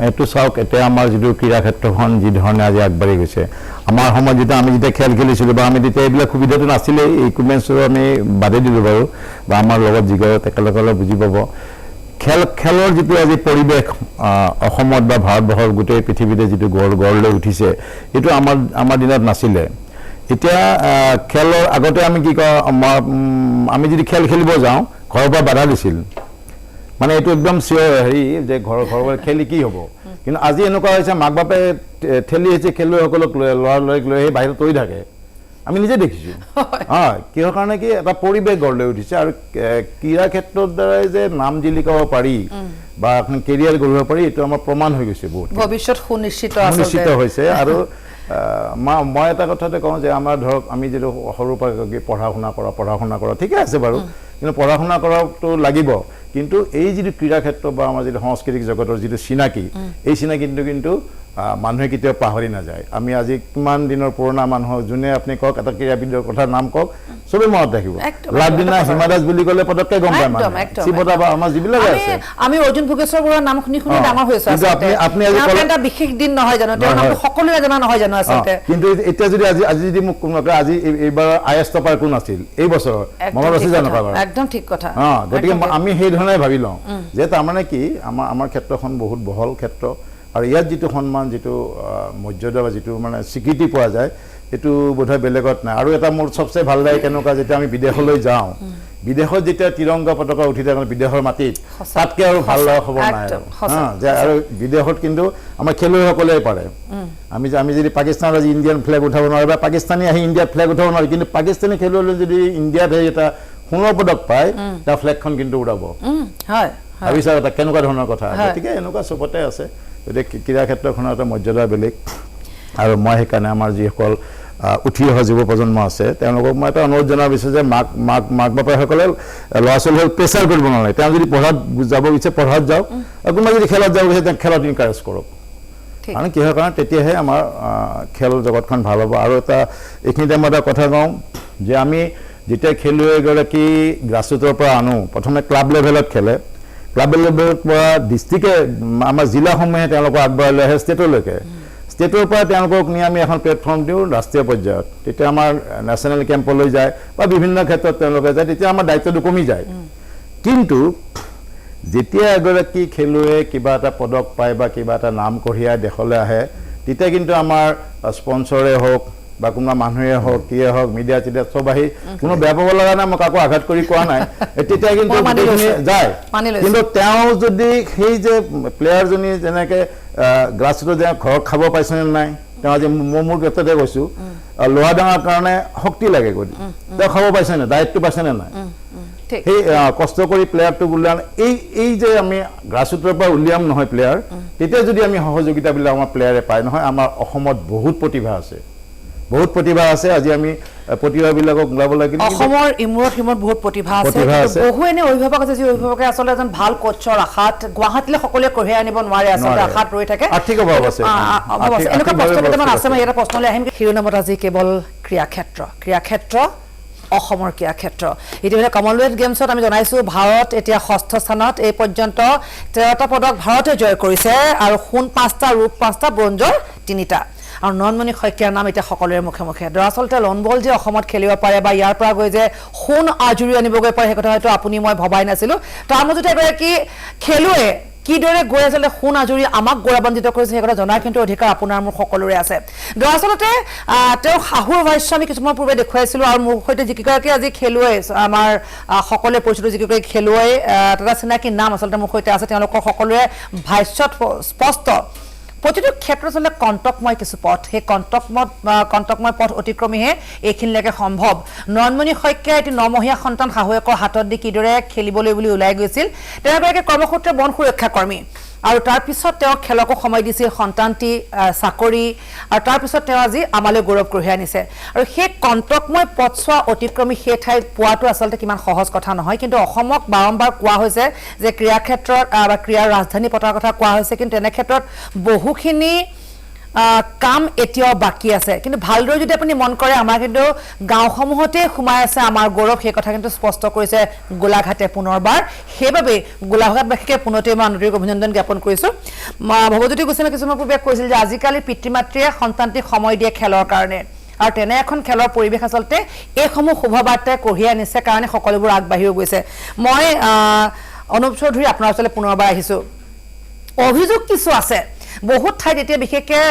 এইটো চাওক এতিয়া আমাৰ যিটো ক্ৰীড়া ক্ষেত্ৰখন যি ধৰণে আজি আগবাঢ়ি গৈছে আমাৰ সময়ত যেতিয়া আমি যেতিয়া খেল খেলিছিলোঁ বা আমি তেতিয়া এইবিলাক সুবিধাটো নাছিলে ইকুইপমেণ্টছৰ আমি বাদেই দিলোঁ বাৰু বা আমাৰ লগত যিগৰাকী তেখেতসকলে বুজি পাব খেলৰ যিটো আজি পৰিৱেশ অসমত বা ভাৰতবৰ্ষৰ গোটেই পৃথিৱীতে যিটো গঢ় লৈ উঠিছে এইটো আমাৰ দিনত নাছিলে এতিয়া খেলৰ আগতে আমি কি কওঁ আমি যদি খেল খেলিব যাওঁ ঘৰৰ পৰা বাধা দিছিল মানে এইটো একদম চিয়ৰ হেৰি যে ঘৰৰ খেলি কি হ'ব কিন্তু আজি এনেকুৱা হৈছে মাক বাপে ঠেলি আহিছে খেলুৱৈসকলক ল'ৰা ছোৱালীক লৈ আহি বাহিৰত তৰি থাকে আমি নিজে দেখিছোঁ হয় কিহৰ কাৰণে কি এটা পৰিৱেশ গঢ় লৈ উঠিছে আৰু ক্ৰীড়া ক্ষেত্ৰৰ দ্বাৰাই যে নাম জিলিকাব পাৰি বা এখন কেৰিয়াৰ গঢ়িব পাৰি এইটো আমাৰ প্ৰমাণ হৈ গৈছে বহুত ভৱিষ্যত সুনিশ্চিত হৈছে আৰু মই এটা কথাতে কওঁ যে আমাৰ ধৰক আমি যিটো সৰুৰ পৰা পঢ়া শুনা কৰা ঠিকে আছে বাৰু কিন্তু পঢ়া শুনা কৰাটো লাগিব কিন্তু এই যিটো ক্ৰীড়া ক্ষেত্ৰ বা আমাৰ যিটো সাংস্কৃতিক জগতৰ যিটো চিনাকি এই চিনাকিটো কিন্তু মানুহে কেতিয়াও পাহৰি নাযায় আমি আজি কিমান দিনৰ পুৰণা মানুহ যোনে আপুনি কওক এটা ক্ৰীড়াবিদৰ কথা নাম কওক চবে মনত ৰাখিব লাভলীনা হিমা দাস বুলি ক'লে পটককে গম পায় মানুহে শিৱদা বা আমাৰ যিবিলাক আছে আমি অৰ্জুন ভোগেশ্বৰ বৰুৱাৰ নাম শুনি ডাঙৰ হৈছো আপুনি আজি এটা বিশেষ দিন নহয় জানো তেওঁৰ নামটো সকলোৱে জনা নহয় জানো আচলতে কিন্তু এতিয়া যদি আজি যদি মোক কোনোবা আজি এইবাৰ আইএছ টপাৰ কোন আছিল এই বছৰ মনত আছে জানো কাৰোবাৰ একদম ঠিক কথা গতিকে আমি সেই ধৰণে ভাবি লওঁ যে তাৰমানে কি আমাৰ ক্ষেত্ৰখন বহুত বহল ক্ষেত্ৰ আৰু ইয়াত যিটো সন্মান যিটো মৰ্যাদা বা যিটো মানে স্বীকৃতি পোৱা যায় এইটো বোধহয় বেলেগত নাই আৰু এটা মোৰ চবচে ভাল লাগে কেনেকুৱা যেতিয়া আমি বিদেশলৈ যাওঁ বিদেশত যেতিয়া তিৰংগা পতাকা উঠি থাকে বিদেশৰ মাটিত তাতকৈ আৰু ভাল লগা খবৰ নাই যে আৰু বিদেশত কিন্তু আমাৰ খেলুৱৈসকলে পাৰে আমি যদি পাকিস্তানত আজি ইণ্ডিয়ান ফ্লেগ উঠাব নোৱাৰোঁ বা পাকিস্তানী আহি ইণ্ডিয়াত ফ্লেগ উঠাব নোৱাৰোঁ কিন্তু পাকিস্তানী খেলুৱৈলৈ যদি ইণ্ডিয়াত সেই এটা সোণৰ পদক পায় তাৰ ফ্লেগখন কিন্তু উৰাব ভাবিছা এটা কেনেকুৱা ধৰণৰ কথা গতিকে এনেকুৱা চবতে আছে গতিকে ক্ৰীড়া ক্ষেত্ৰখনৰ এটা মৰ্যাদা বেলেগ আৰু মই সেইকাৰণে আমাৰ যিসকল উঠি অহা যুৱ প্ৰজন্ম আছে তেওঁলোকক মই এটা অনুৰোধ জনাব বিচাৰোঁ যে মাক বাপেকসকলে ল'ৰা ছোৱালীক প্ৰেছাৰ কৰিব নালাগে তেওঁ যদি পঢ়াত যাব বিচাৰে পঢ়াত যাওক আৰু কোনোবা যদি খেলত যাব বিচাৰে তেওঁ খেলত ইনকাৰেজ কৰক কাৰণ কিহৰ কাৰণে তেতিয়াহে আমাৰ খেল জগতখন ভাল হ'ব আৰু এটা এইখিনিতে মই এটা কথা কওঁ যে আমি যেতিয়া খেলুৱৈ এগৰাকী গ্ৰাছৰুটৰ পৰা আনো প্ৰথমে ক্লাব লেভেলত খেলে ক্লাব লেভেলৰ পৰা ডিষ্ট্ৰিক্টে আমাৰ জিলাসমূহে তেওঁলোকক আগবঢ়াই লৈ আহে ষ্টেটলৈকে ষ্টেটৰ পৰা তেওঁলোকক নি আমি এখন প্লেটফৰ্ম দিওঁ ৰাষ্ট্ৰীয় পৰ্যায়ত তেতিয়া আমাৰ নেশ্যনেল কেম্পলৈ যায় বা বিভিন্ন ক্ষেত্ৰত তেওঁলোকে যায় তেতিয়া আমাৰ দায়িত্বটো কমি যায় কিন্তু যেতিয়া এগৰাকী খেলুৱৈয়ে কিবা এটা পদক পায় বা কিবা এটা নাম কঢ়িয়াই দেশলৈ আহে তেতিয়া কিন্তু আমাৰ স্পনচৰে হওক বা কোনোবা মানুহে হওক কিয়ে হওক মিডিয়া চিডিয়া চব আহি কোনো বেয়া পাব লগা নাই মই কাকো আঘাত কৰি কোৱা নাই তেতিয়া কিন্তু যায় কিন্তু তেওঁ যদি সেই যে প্লেয়াৰজনী যেনেকৈ গ্ৰাছৰুটত যে ঘৰত খাব পাইছেনে নাই তেওঁ আজি মোৰ ক্ষেত্ৰতে কৈছোঁ লোৱা ডাঙৰ কাৰণে শক্তি লাগে গৈ তেওঁ খাব পাইছেনে ডায়েটটো পাইছেনে নাই সেই কষ্ট কৰি প্লেয়াৰটো উলিয়াম এই যে আমি গ্ৰাছৰুটৰ পৰা উলিয়াম নহয় প্লেয়াৰ তেতিয়া যদি আমি সহযোগিতাবিলাক আমাৰ প্লেয়াৰে পায় নহয় আমাৰ অসমত বহুত প্ৰতিভা আছে আজি আমি প্ৰতিভাবিলাকক ওলাব লাগিব অসমৰ ইমূৰত বহুত প্ৰতিভা আছে বহু এনে অভিভাৱক আছে যি অভিভাৱকে আচলতে এজন ভাল কোচৰ আশাত গুৱাহাটীলৈ সকলোৱে কঢ়িয়াই আনিব নোৱাৰে আচলতে আশাত ৰৈ থাকে আৰ্থিক অভাৱ আছে এনেকুৱা প্ৰশ্ন কেইটামান আছে মই এটা প্ৰশ্নলৈ আহিম শিৰোনামত আজি কেৱল ক্ৰীড়াক্ষেত্ৰ অসমৰ ক্ৰীড়াক্ষেত্ৰ ইতিমধ্যে কমনৱেলথ গেমছত আমি জনাইছোঁ ভাৰত এতিয়া 6ষ্ঠ স্থানত এই পৰ্যন্ত 13টা পদক ভাৰতে জয় কৰিছে আৰু সোণ 5টা ৰূপ 5টা ব্ৰঞ্জৰ 3টা আৰু নয়নমণি শইকীয়াৰ নাম এতিয়া সকলোৰে মুখে মুখে দৰাচলতে লন বল যে অসমত খেলিব পাৰে বা ইয়াৰ পৰা গৈ যে সোণ আজুৰি আনিবগৈ পাৰে সেই কথা হয়তো আপুনি মই ভবাই নাছিলোঁ তাৰ মাজতে এগৰাকী খেলুৱৈ কিদৰে গৈ আচলতে সোণ আজুৰি আমাক গৌৰৱান্বিত কৰিছে সেই কথা জনাৰ কিন্তু অধিকাৰ আপোনাৰ মোৰ সকলোৰে আছে দৰাচলতে তেওঁৰ শাহুৰ ভাষ্য আমি কিছুমান পূৰ্বে দেখুৱাইছিলোঁ আৰু মোৰ সৈতে যিকেইগৰাকী আজি খেলুৱৈ আমাৰ সকলোৱে পৰিচিত যিকেইগৰাকী খেলুৱৈ এটা চিনাকি নাম আচলতে মোৰ সৈতে আছে তেওঁলোকৰ সকলোৰে ভাষ্যত স্পষ্ট প্ৰতিটো ক্ষেত্ৰত আচলতে কণ্টকময় কিছু পথ সেই কণ্টকময় পথ অতিক্ৰমীহে এইখিনিলৈকে সম্ভৱ নয়নমণি শইকীয়া এটি 9মহীয়া সন্তান শাহুৱেকৰ হাতত দি কিদৰে খেলিবলৈ বুলি ওলাই গৈছিল তেওঁ এগৰাকী কৰ্মসূত্ৰে বন সুৰক্ষা কৰ্মী আৰু তাৰপিছত তেওঁ খেলকো সময় দিছিল সন্তানটি চাকৰি আৰু তাৰপিছত তেওঁ আজি আমালৈ গৌৰৱ কঢ়িয়াই আনিছে আৰু সেই কণ্টকময় পথছোৱা অতিক্ৰমী সেই ঠাইত পোৱাটো আচলতে কিমান সহজ কথা নহয় কিন্তু অসমক বাৰম্বাৰ কোৱা হৈছে যে ক্ৰীড়া ক্ষেত্ৰত বা ক্ৰীড়াৰ ৰাজধানী পতাৰ কথা কোৱা হৈছে কিন্তু এনে ক্ষেত্ৰত বহুখিনি কাম এতিয়াও বাকি আছে কিন্তু ভালদৰে যদি আপুনি মন কৰে আমাৰ কিন্তু গাঁওসমূহতে সোমাই আছে আমাৰ গৌৰৱ সেই কথা কিন্তু স্পষ্ট কৰিছে গোলাঘাটে পুনৰবাৰ সেইবাবে গোলাঘাটবাসীকে পুনৰতে মই আন্তৰিক অভিনন্দন জ্ঞাপন কৰিছোঁ ভৱজ্যোতি গোস্বামী কিছুমান পূৰ্বে কৈছিল যে আজিকালি পিতৃ মাতৃয়ে সন্তানটিক সময় দিয়ে খেলৰ কাৰণে আৰু তেনে এখন খেলৰ পৰিৱেশ আচলতে এইসমূহ শুভবাৰ্তাই কঢ়িয়াই আনিছে কাৰণে সকলোবোৰ আগবাঢ়িও গৈছে মই অনুপ চৌধুৰী আপোনাৰ ওচৰলৈ পুনৰবাৰ আহিছোঁ অভিযোগ কিছু আছে বহুত ঠাইত এতিয়া বিশেষকৈ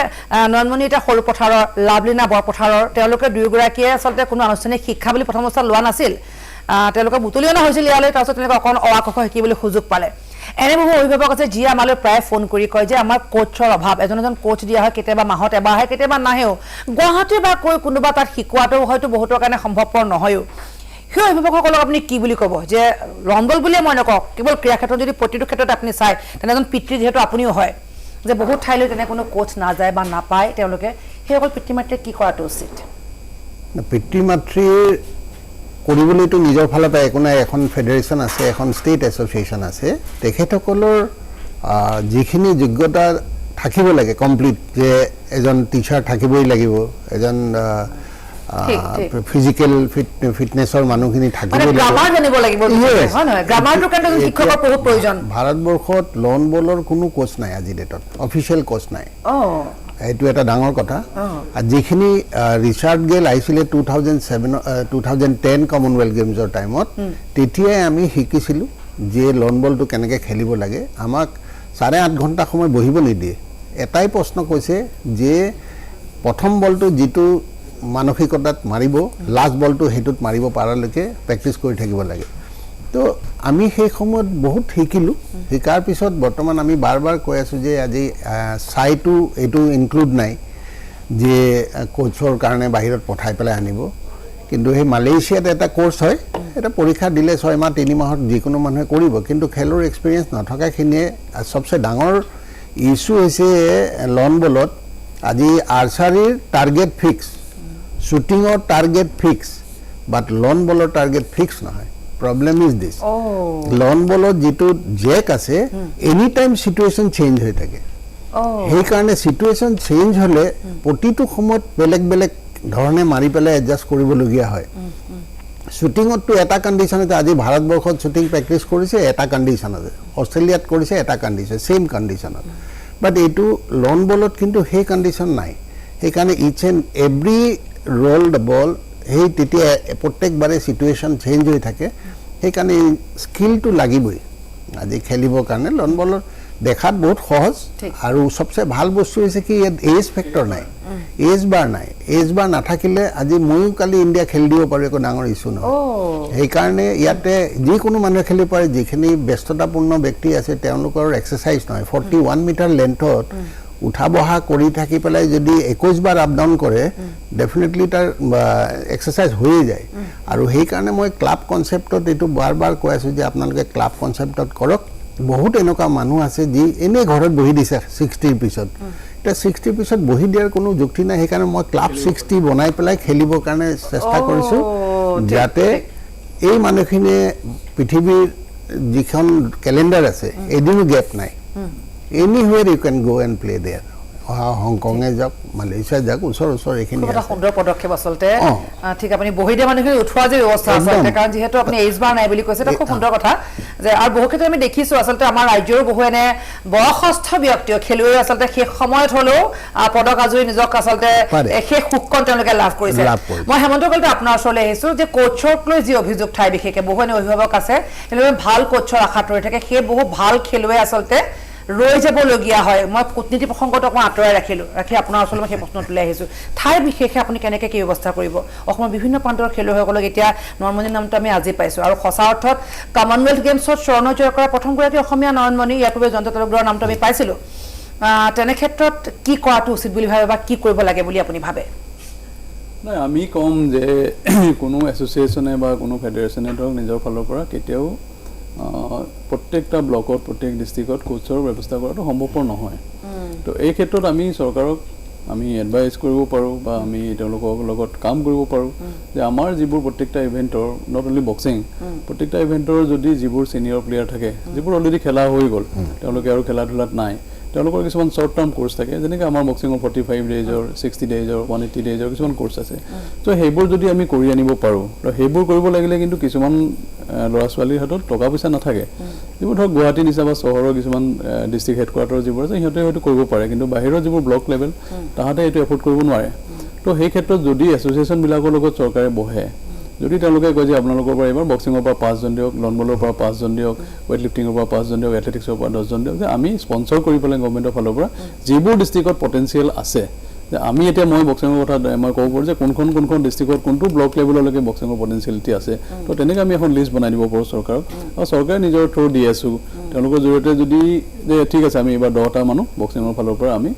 নয়নমণি এতিয়া সৰু পথাৰৰ লাভলীনা বৰপথাৰৰ তেওঁলোকে দুয়োগৰাকীয়ে আচলতে কোনো আনুষ্ঠানিক শিক্ষা বুলি প্ৰথম অৱস্থাত লোৱা নাছিল তেওঁলোকে বুটলি অনা হৈছিল ইয়ালৈ তাৰপিছত তেওঁলোকে অকণ অ ক খ শিকিবলৈ সুযোগ পালে এনে বহু অভিভাৱক আছে যিয়ে আমালৈ প্ৰায় ফোন কৰি কয় যে আমাৰ কোচৰ অভাৱ এজন কোচ দিয়া হয় কেতিয়াবা মাহত এবাৰ আহে কেতিয়াবা নাহেও গুৱাহাটী বা কৈ কোনোবা তাত শিকোৱাটো হয়তো বহুতৰ কাৰণে সম্ভৱপৰ নহয়ও সেই অভিভাৱকসকলক আপুনি কি বুলি ক'ব যে লণ্ডল বুলিয়ে মই নকওঁ কেৱল ক্ৰীড়া ক্ষেত্ৰত যদি প্ৰতিটো ক্ষেত্ৰত আপুনি চায় তেনে এজন পিতৃ যিহেতু আপুনিও হয় যে বহুত ঠাইলৈ তেনে কোনো কোচ নাযায় বা নাপায় তেওঁলোকে সেইসকল পিতৃ মাতৃয়ে কি কৰাটো উচিত পিতৃ মাতৃৰ কৰিবলৈতো নিজৰ ফালৰ পৰা একো নাই এখন ফেডাৰেশ্যন আছে এখন ষ্টেট এছ'চিয়েশ্যন আছে তেখেতসকলৰ যিখিনি যোগ্যতা থাকিব লাগে কমপ্লিট যে এজন টিচাৰ থাকিবই লাগিব এজন ফিজিক্যাল ফিটনেছৰ মানুহখিনি থাকিবই লাগিব গ্ৰামাৰ জানিব লাগিব হয় নহয় গ্ৰামাৰটোৰ কাৰণে শিক্ষকৰ বহুত প্ৰয়োজন ভাৰতবৰ্ষত লন বলৰ কোনো কোচ নাই আজি ডেটত অফিচিয়েল কোচ নাই এইটো এটা ডাঙৰ কথা আৰু যিখিনি ৰিচাৰ্ড গেল আহিছিলে 2010 কমনৱেলথ গেমছৰ টাইমত তেতিয়াই আমি শিকিছিলোঁ যে লন বলটো কেনেকৈ খেলিব লাগে আমাক 8.5 ঘণ্টা সময় বহিব নিদিয়ে এটাই প্ৰশ্ন কৈছে যে প্ৰথম বলটো যিটো মানসিকতাত মাৰিব লাষ্ট বলটো হেতুত মাৰিব পাৰালৈকে প্ৰেক্টিছ কৰি থাকিব লাগে তো আমি সেই সময়ত বহুত শিকিলোঁ শিকাৰ পিছত বৰ্তমান আমি বাৰ কৈ আছোঁ যে আজি চাইটো এইটো ইনক্লুড নাই যে কোচৰ কাৰণে বাহিৰত পঠাই পেলাই আনিব কিন্তু সেই মালয়েছিয়াত এটা কোৰ্চ হয় এটা পৰীক্ষা দিলে 6 মাহ 3 মাহত যিকোনো মানুহে কৰিব কিন্তু খেলৰ এক্সপিৰিয়েঞ্চ নথকাখিনিয়ে সবচে ডাঙৰ ইছ্যু হৈছে লন বলত আজি আৰ্চাৰীৰ টাৰ্গেট ফিক্স শ্বুটিঙৰ টাৰ্গেট ফিক্স বাট লন বলৰ টাৰ্গেট ফিক্স নহয় প্ৰব্লেম ইজ দিছ লন বলত যিটো জেক আছে এনি টাইম সিচুৱেশ্যন চেঞ্জ হৈ থাকে সেইকাৰণে সিচুৱেশ্যন চেঞ্জ হ'লে প্ৰতিটো সময়ত বেলেগ বেলেগ ধৰণে মাৰি পেলাই এডজাষ্ট কৰিবলগীয়া হয় শ্বুটিঙততো এটা কণ্ডিশ্যনতে আজি ভাৰতবৰ্ষত শ্বুটিং প্ৰেক্টিছ কৰিছে এটা কণ্ডিশ্যনতে অষ্ট্ৰেলিয়াত কৰিছে এটা কণ্ডিশ্যন ছেইম কণ্ডিশ্যনত বাট এইটো লন বলত কিন্তু সেই কণ্ডিশ্যন নাই সেইকাৰণে each and every roll the ball সেই তেতিয়া প্ৰত্যেকবাৰে সিচুৱেশ্যন চেঞ্জ হৈ থাকে সেইকাৰণে স্কিলটো লাগিবই আজি খেলিবৰ কাৰণে লন বলৰ দেখাত বহুত সহজ আৰু সবচে ভাল বস্তু হৈছে কি ইয়াত এজ ফেক্টৰ নাই এজ বাৰ নাথাকিলে আজি ময়ো কালি ইণ্ডিয়া খেলি দিব পাৰোঁ একো ডাঙৰ ইছ্যু নহয় সেইকাৰণে ইয়াতে যিকোনো মানুহে খেলিব পাৰে যিখিনি ব্যস্ততাপূৰ্ণ ব্যক্তি আছে তেওঁলোকৰ এক্সাৰচাইজ নহয় 41 মিটাৰ লেন্থত উঠা বহা কৰি থাকি পেলাই যদি 21 বাৰ আপ ডাউন কৰে ডেফিনেটলি তাৰ এক্সাৰচাইজ হৈয়ে যায় আৰু সেইকাৰণে মই ক্লাব কনচেপ্টত এইটো বাৰ কৈ আছোঁ যে আপোনালোকে ক্লাব কনচেপ্টত কৰক বহুত এনেকুৱা মানুহ আছে যি এনেই ঘৰত বহি দিছে 60ৰ পিছত এতিয়া 60ৰ পিছত বহি দিয়াৰ কোনো যুক্তি নাই সেইকাৰণে মই ক্লাব 60 বনাই পেলাই খেলিবৰ কাৰণে চেষ্টা কৰিছোঁ যাতে এই মানুহখিনিয়ে পৃথিৱীৰ যিখন কেলেণ্ডাৰ আছে এদিনো গেপ নাই anywhere you can go and play there হংকঙে যাওক মালয়েছিয়া যাওক ওচৰ এইখিনি এটা সুন্দৰ পদক্ষেপ আচলতে ঠিক আপুনি বহি দিয়া মানুহখিনি উঠোৱা যে ব্যৱস্থা আছে কাৰণ যিহেতু আপুনি এইজ বাৰ নাই বুলি কৈছে এটা খুব সুন্দৰ কথা যে আৰু বহু ক্ষেত্ৰত আমি দেখিছোঁ আচলতে আমাৰ ৰাজ্যৰ বহু এনে বয়সস্থ ব্যক্তি খেলুৱৈ আচলতে সেই সময়ত হ'লেও পদক আজৰি নিজক আচলতে সেই সুখকণ তেওঁলোকে লাভ কৰিছে মই হেমন্ত কলিতা আপোনাৰ ওচৰলৈ আহিছোঁ যে কোচক লৈ যি অভিযোগ ঠাই বিশেষকৈ বহু এনে অভিভাৱক আছে তেওঁলোকে ভাল কোচৰ আশাত ৰৈ থাকে সেই বহু ভাল খেলুৱৈ আচলতে ৰৈ যাবলগীয়া হয় মই কূটনীতি প্ৰসংগটো অকণমান আঁতৰাই ৰাখি আপোনাৰ ওচৰলৈ মই সেই প্ৰশ্নটো লৈ আহিছোঁ ঠাই বিশেষে আপুনি কেনেকৈ কি ব্যৱস্থা কৰিব অসমৰ বিভিন্ন প্ৰান্তৰ খেলুৱৈসকলক এতিয়া নয়নমণিৰ নামটো আমি আজি পাইছোঁ আৰু সঁচা অৰ্থত কমনৱেলথ গেমছত স্বৰ্ণ জয় কৰা প্ৰথমগৰাকী অসমীয়া নয়নমণি ইয়াৰ পূৰ্বে জয়ন্ত তালুকদাৰৰ নামটো আমি পাইছিলোঁ তেনে ক্ষেত্ৰত কি কৰাটো উচিত বুলি ভাবে বা কি কৰিব লাগে বুলি আপুনি ভাবে নাই আমি কম যে কোনো এছ'চিয়েশ্যনে বা কোনো ফেডাৰেশ্যনে ধৰক নিজৰ ফালৰ পৰা কেতিয়াও প্ৰত্যেকটা ব্লকত প্ৰত্যেক ডিষ্ট্ৰিক্টত কোচৰ ব্যৱস্থা কৰাটো সম্ভৱপৰ নহয় তো এই ক্ষেত্ৰত আমি চৰকাৰক আমি এডভাইচ কৰিব পাৰোঁ বা আমি তেওঁলোকৰ লগত কাম কৰিব পাৰোঁ যে আমাৰ যিবোৰ প্ৰত্যেকটা ইভেণ্টৰ নট অনলি বক্সিং প্ৰত্যেকটা ইভেণ্টৰ যদি যিবোৰ ছিনিয়ৰ প্লেয়াৰ থাকে যিবোৰ অলৰেডি খেলা হৈ গ'ল তেওঁলোকে আৰু খেলা ধূলাত নাই তেওঁলোকৰ কিছুমান শ্বৰ্ট টাৰ্ম কোৰ্চ থাকে যেনেকৈ আমাৰ বক্সিঙৰ 45 ডেইজৰ 60 ডেইজৰ 180 ডেইজৰ কিছুমান কোৰ্চ আছে তো সেইবোৰ যদি আমি কৰি আনিব পাৰোঁ তো সেইবোৰ কৰিব লাগিলে কিন্তু কিছুমান ল'ৰা ছোৱালীৰ হাতত টকা পইচা নাথাকে যিবোৰ ধৰক গুৱাহাটী নিচিনা বা চহৰৰ কিছুমান ডিষ্ট্ৰিক্ট হেডকোৱাৰ্টাৰ যিবোৰ আছে সিহঁতে হয়তো কৰিব পাৰে কিন্তু বাহিৰৰ যিবোৰ ব্লক লেভেল তাহাঁতে এইটো এফৰ্ড কৰিব নোৱাৰে তো সেই ক্ষেত্ৰত যদি এছ'চিয়েশ্যনবিলাকৰ লগত চৰকাৰে বহে যদি তেওঁলোকে কয় যে আপোনালোকৰ পৰা এইবাৰ বক্সিঙৰ পৰা 5 জন দিয়ক লন বলৰ পৰা 5 জন দিয়ক ৱেইট লিফটিঙৰ পৰা 5 জন দিয়ক এথলেটিক্সৰ পৰা 10 জন দিয়ক যে আমি স্পনচৰ কৰি পেলাই গভৰ্ণমেণ্টৰ ফালৰ পৰা যিবোৰ ডিষ্ট্ৰিক্টত পটেঞ্চিয়েল আছে যে আমি এতিয়া মই বক্সিঙৰ কথা মই ক'ব পাৰোঁ যে কোনখন ডিষ্ট্ৰিক্টত কোনটো ব্লক লেভেললৈকে বক্সিঙৰ পটেঞ্চিয়েলিটি আছে তো তেনেকৈ আমি এখন লিষ্ট বনাই দিব পাৰোঁ চৰকাৰক আৰু চৰকাৰে নিজৰ থ্ৰু দি আছোঁ তেওঁলোকৰ জৰিয়তে যদি যে ঠিক আছে আমি এইবাৰ 10টা মানুহ বক্সিঙৰ ফালৰ পৰা আমি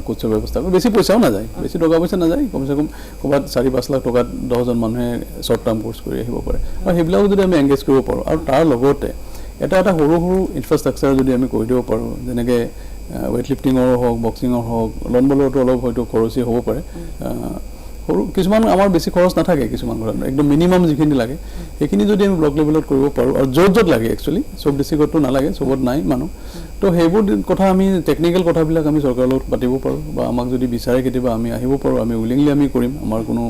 কোচৰ ব্যৱস্থা কৰোঁ বেছি পইচাও নাযায় বেছি টকা পইচা নাযায় কমচে কম ক'ৰবাত 4-5 লাখ টকাত 10জন মানুহে শ্বৰ্ট টাৰ্ম কোৰ্চ কৰি আহিব পাৰে আৰু সেইবিলাকো যদি আমি এংগেজ কৰিব পাৰোঁ আৰু তাৰ লগতে এটা সৰু ইনফ্ৰাষ্ট্ৰাকচাৰ যদি আমি কৰি দিব পাৰোঁ যেনেকৈ ৱেইট লিফটিঙৰ হওক বক্সিঙৰ হওক লন বলৰটো অলপ হয়তো খৰচী হ'ব পাৰে সৰু কিছুমান আমাৰ বেছি খৰচ নাথাকে কিছুমান ঘৰত একদম মিনিমাম যিখিনি লাগে সেইখিনি যদি আমি ব্লক লেভেলত কৰিব পাৰোঁ আৰু য'ত লাগে একচুৱেলি চব ডিষ্ট্ৰিক্টতো নালাগে চবত নাই মানুহ তো তো সেইবোৰ কথা আমি টেকনিকেল কথাবিলাক আমি চৰকাৰৰ লগত পাতিব পাৰোঁ বা আমাক যদি বিচাৰে কেতিয়াবা আমি আহিব পাৰোঁ, আমি উইলিংলি আমি কৰিম, আমাৰ কোনো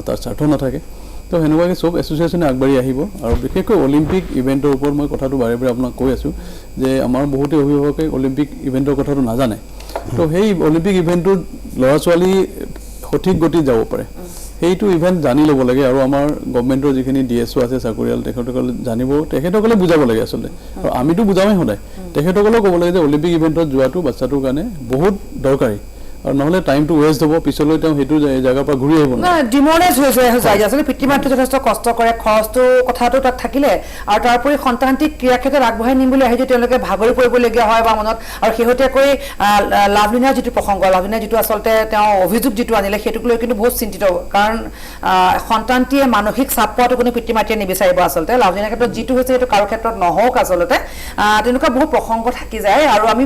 তাৰ স্বাৰ্থ নাথাকে। তো সেনেকুৱাকৈ চব এছ'চিয়েশ্যনে আগবাঢ়ি আহিব। আৰু বিশেষকৈ অলিম্পিক ইভেণ্টৰ ওপৰত মই কথাটো বাৰে বাৰে আপোনাক কৈ আছোঁ যে আমাৰ বহুতে অভিভাৱকে অলিম্পিক ইভেণ্টৰ কথাটো নাজানে। তো সেই অলিম্পিক ইভেণ্টটোত ল'ৰা ছোৱালী সঠিক গতিত যাব পাৰে, সেইটো ইভেণ্ট জানি ল'ব লাগে। আৰু আমাৰ গভমেণ্টৰ যিখিনি DSO আছে চাকৰিয়াল, তেখেতসকলে জানিব, তেখেতসকলে বুজাব লাগে আচলতে। আৰু আমিতো বুজাওঁৱেই সদায়, তেখেতসকলেও ক'ব লাগে যে অলিম্পিক ইভেণ্টত যোৱাটো বাচ্চাটোৰ কাৰণে বহুত দৰকাৰী, আৰু নহ'লে টাইমটো ৱেষ্ট হ'ব, পিছলৈ তেওঁ সেইটো জেগাৰ পৰা ঘূৰি আহিব নোৱাৰে। ডিমৰেলাইজ হৈ যায় আচলতে পিতৃ মাতৃ যথেষ্ট কষ্ট কৰে, খৰচটো কথাটো তাত থাকিলে, আৰু তাৰোপৰি সন্তানটিক ক্ৰীড়া ক্ষেত্ৰত আগবঢ়াই নিম বুলি আহি যদি তেওঁলোকে ভাগৰি পৰিবলগীয়া হয় বা মনত, আৰু শেহতীয়াকৈ লাভলীনাৰ যিটো প্ৰসংগ, লাভলীনাৰ যিটো আচলতে তেওঁ অভিযোগ যিটো আনিলে, সেইটোক লৈ কিন্তু বহুত চিন্তিত, কাৰণ সন্তানটিয়ে মানসিক চাপ পোৱাটো কোনো পিতৃ মাতৃয়ে নিবিচাৰিব আচলতে। লাভলীনাৰ ক্ষেত্ৰত যিটো হৈছে সেইটো কাৰো ক্ষেত্ৰত নহওক আচলতে, তেনেকুৱা বহুত প্ৰসংগ থাকি যায়। আৰু আমি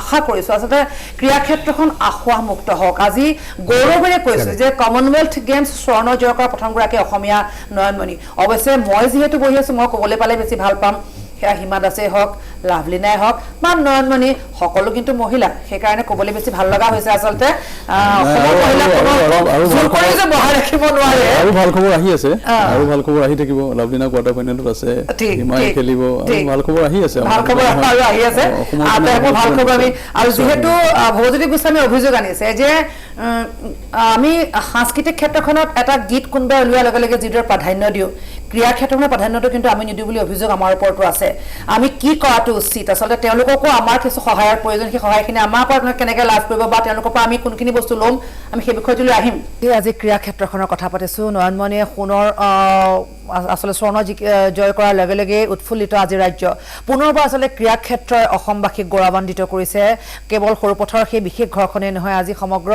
আশা কৰিছোঁ আচলতে ক্ৰীড়া ক্ষেত্ৰখন আঁসোৱাহমুক্ত হওক। আজি গৌৰৱেৰে কৈছোঁ যে কমনৱেলথ গেমছ স্বৰ্ণ জয় কৰা প্ৰথমগৰাকী অসমীয়া নয়নমণি। অৱশ্যে মই যিহেতু বহি আছোঁ, মই ক'বলৈ পালে বেছি ভাল পাম, সেয়া হিমা দাসেই হওক, লাভলীনাই হওক বা নয়নমণি, সকলো কিন্তু মহিলা, সেইকাৰণে ক'বলৈ বেছি ভাল লগা হৈছে আচলতে। বহাই ৰাখিব নোৱাৰে। আৰু ভাল খবৰ আহি আছে, আৰু ভাল খবৰ আহি থাকিব। লাভলীনা কোৱাৰ্টাৰ ফাইনেলত আছে, হিমাই খেলিব, আৰু ভাল খবৰ আহি আছে, ভাল খবৰ আৰু আহি আছে। ভাল খবৰ আমি, আৰু যিহেতু ভৱজ্যোতি গোস্বামীয়ে অভিযোগ আনিছে যে আমি সাংস্কৃতিক ক্ষেত্ৰখনত এটা গীত কোনোবাই উলিওৱাৰ লগে লগে যিদৰে প্ৰাধান্য দিওঁ, ক্ৰীড়া ক্ষেত্ৰখনৰ প্ৰাধান্যটো কিন্তু আমি নিদিওঁ বুলি অভিযোগ আমাৰ ওপৰতো আছে। আমি কি কৰাটো উচিত আচলতে, তেওঁলোককো আমাৰ কিছু সহায়ৰ প্ৰয়োজন, সেই সহায়খিনি আমাৰ পৰা কেনেকৈ লাভ কৰিব বা তেওঁলোকৰ পৰা আমি কোনখিনি বস্তু ল'ম, আমি সেই বিষয়টোলৈ আহিম। আজি ক্ৰীড়া ক্ষেত্ৰখনৰ কথা পাতিছোঁ। নয়নমণিয়ে সোণৰ আচলতে স্বৰ্ণ জয় কৰাৰ লগে লগে উৎফুল্লিত আজি ৰাজ্য। পুনৰবাৰ আচলতে ক্ৰীড়া ক্ষেত্ৰই অসমবাসীক গৌৰৱান্বিত কৰিছে। কেৱল সৰুপথাৰৰ সেই বিশেষ ঘৰখনেই নহয়, আজি সমগ্ৰ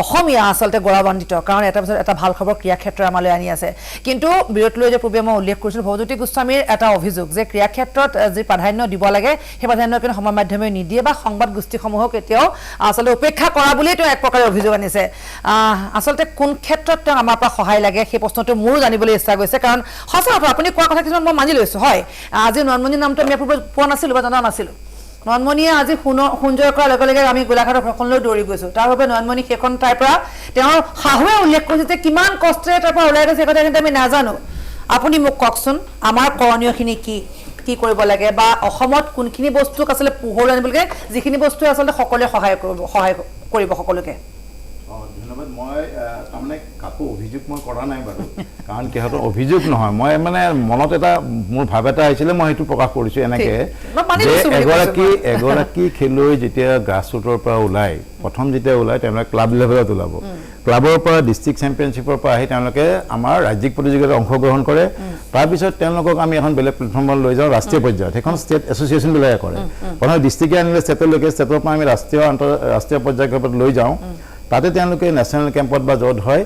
অসমীয়া আচলতে গৌৰৱান্বিত, কাৰণ এটা পিছত এটা ভাল খবৰ ক্ৰীড়া ক্ষেত্ৰই আমালৈ আনি আছে। কিন্তু বিৰতিলৈ যে পূৰ্বে মই উল্লেখ কৰিছিলোঁ, ভৱজ্যোতি গোস্বামীৰ এটা অভিযোগ যে ক্ৰীড়া ক্ষেত্ৰত যি প্ৰাধান্য দিব লাগে, সেই প্ৰাধান্য কিন্তু সমাজ মাধ্যমে নিদিয়ে বা সংবাদ গোষ্ঠীসমূহক এতিয়াও আচলতে উপেক্ষা কৰা বুলিয়েই তেওঁ এক প্ৰকাৰে অভিযোগ আনিছে। আচলতে কোন ক্ষেত্ৰত তেওঁ আমাৰ পৰা সহায় লাগে, সেই প্ৰশ্নটো মোৰো জানিবলৈ ইচ্ছা গৈছে, কাৰণ সঁচা কথা আপুনি কোৱা কথা কিছুমান মই মানি লৈছোঁ। হয়, আজি নয়নমণিৰ নামটো আমি পূৰ্বে পোৱা নাছিলোঁ বা জনা নাছিলোঁ। নয়নমণিয়ে আজি সোণ জয় কৰাৰ লগে লগে আমি গোলাঘাটৰ ঘৰখনলৈ দৌৰি গৈছোঁ। তাৰ বাবে নয়নমণি সেইখন ঠাইৰ পৰা তেওঁৰ শাহুৱে উল্লেখ কৰিছে যে কিমান কষ্টেৰে তাৰ পৰা ওলাই গৈছে, সেই কথা কিন্তু আমি নাজানো। আপুনি মোক কওকচোন, আমাৰ কৰণীয়খিনি কি কৰিব লাগে, বা অসমত কোনখিনি বস্তুক আচলতে পোহৰ আনিব লাগে, যিখিনি বস্তুৱে আচলতে সকলোৱে সহায় কৰিব সকলোকে। ধন্যবাদ। মই তাৰমানে কাকো অভিযোগ মই কৰা নাই বাৰু, কাৰণ সিহঁতৰ অভিযোগ নহয়, মই মানে মনত এটা মোৰ ভাৱ এটা আহিছিলে, মই সেইটো প্ৰকাশ কৰিছোঁ এনেকৈ যে এগৰাকী খেলুৱৈ যেতিয়া গ্ৰাছৰুটৰ পৰা ওলাই, প্ৰথম যেতিয়া ওলাই তেওঁলোকে ক্লাব লেভেলত ওলাব, ক্লাবৰ পৰা ডিষ্ট্ৰিক্ট চেম্পিয়নশ্বিপৰ পৰা আহি তেওঁলোকে আমাৰ ৰাজ্যিক প্ৰতিযোগিতাত অংশগ্ৰহণ কৰে। তাৰপিছত তেওঁলোকক আমি এখন বেলেগ প্লেটফৰ্মত লৈ যাওঁ ৰাষ্ট্ৰীয় পৰ্যায়ত, সেইখন ষ্টেট এছ'চিয়েশ্যনবিলাকে কৰে। প্ৰথমে ডিষ্ট্ৰিক্টে আনিলে ষ্টেটলৈকে, ষ্টেটৰ পৰা আমি ৰাষ্ট্ৰীয় পৰ্যায়ত লৈ যাওঁ। তাতে তেওঁলোকে নেশ্যনেল কেম্পত বা য'ত হয়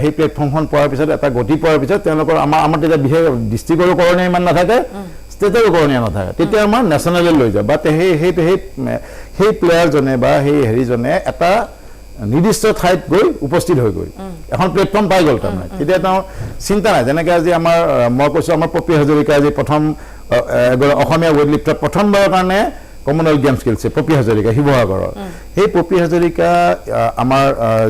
সেই প্লেটফৰ্মখন পোৱাৰ পিছত, এটা গতি পোৱাৰ পিছত তেওঁলোকৰ আমাৰ তেতিয়া বিশেষ ডিষ্ট্ৰিক্টৰো কৰণীয় ইমান নাথাকে, ষ্টেটৰো কৰণীয় নাথাকে, তেতিয়া আমাৰ নেশ্যনেললৈ লৈ যায়। বা সেই প্লেয়াৰজনে বা সেই হেৰিজনে এটা নিৰ্দিষ্ট ঠাইত গৈ উপস্থিত হৈ গৈ এখন প্লেটফৰ্ম পাই গ'ল। তাৰমানে তেতিয়া তেওঁ চিন্তা নাই, যেনেকৈ আজি মই কৈছোঁ আমাৰ পপী হাজৰিকা আজি প্ৰথম অসমীয়া ৱেইট লিফ্টত প্ৰথমবাৰৰ কাৰণে কমনৱেলথ গেমছ খেলিছে পপী হাজৰিকা শিৱসাগৰৰ। সেই পপী হাজৰিকা আমাৰ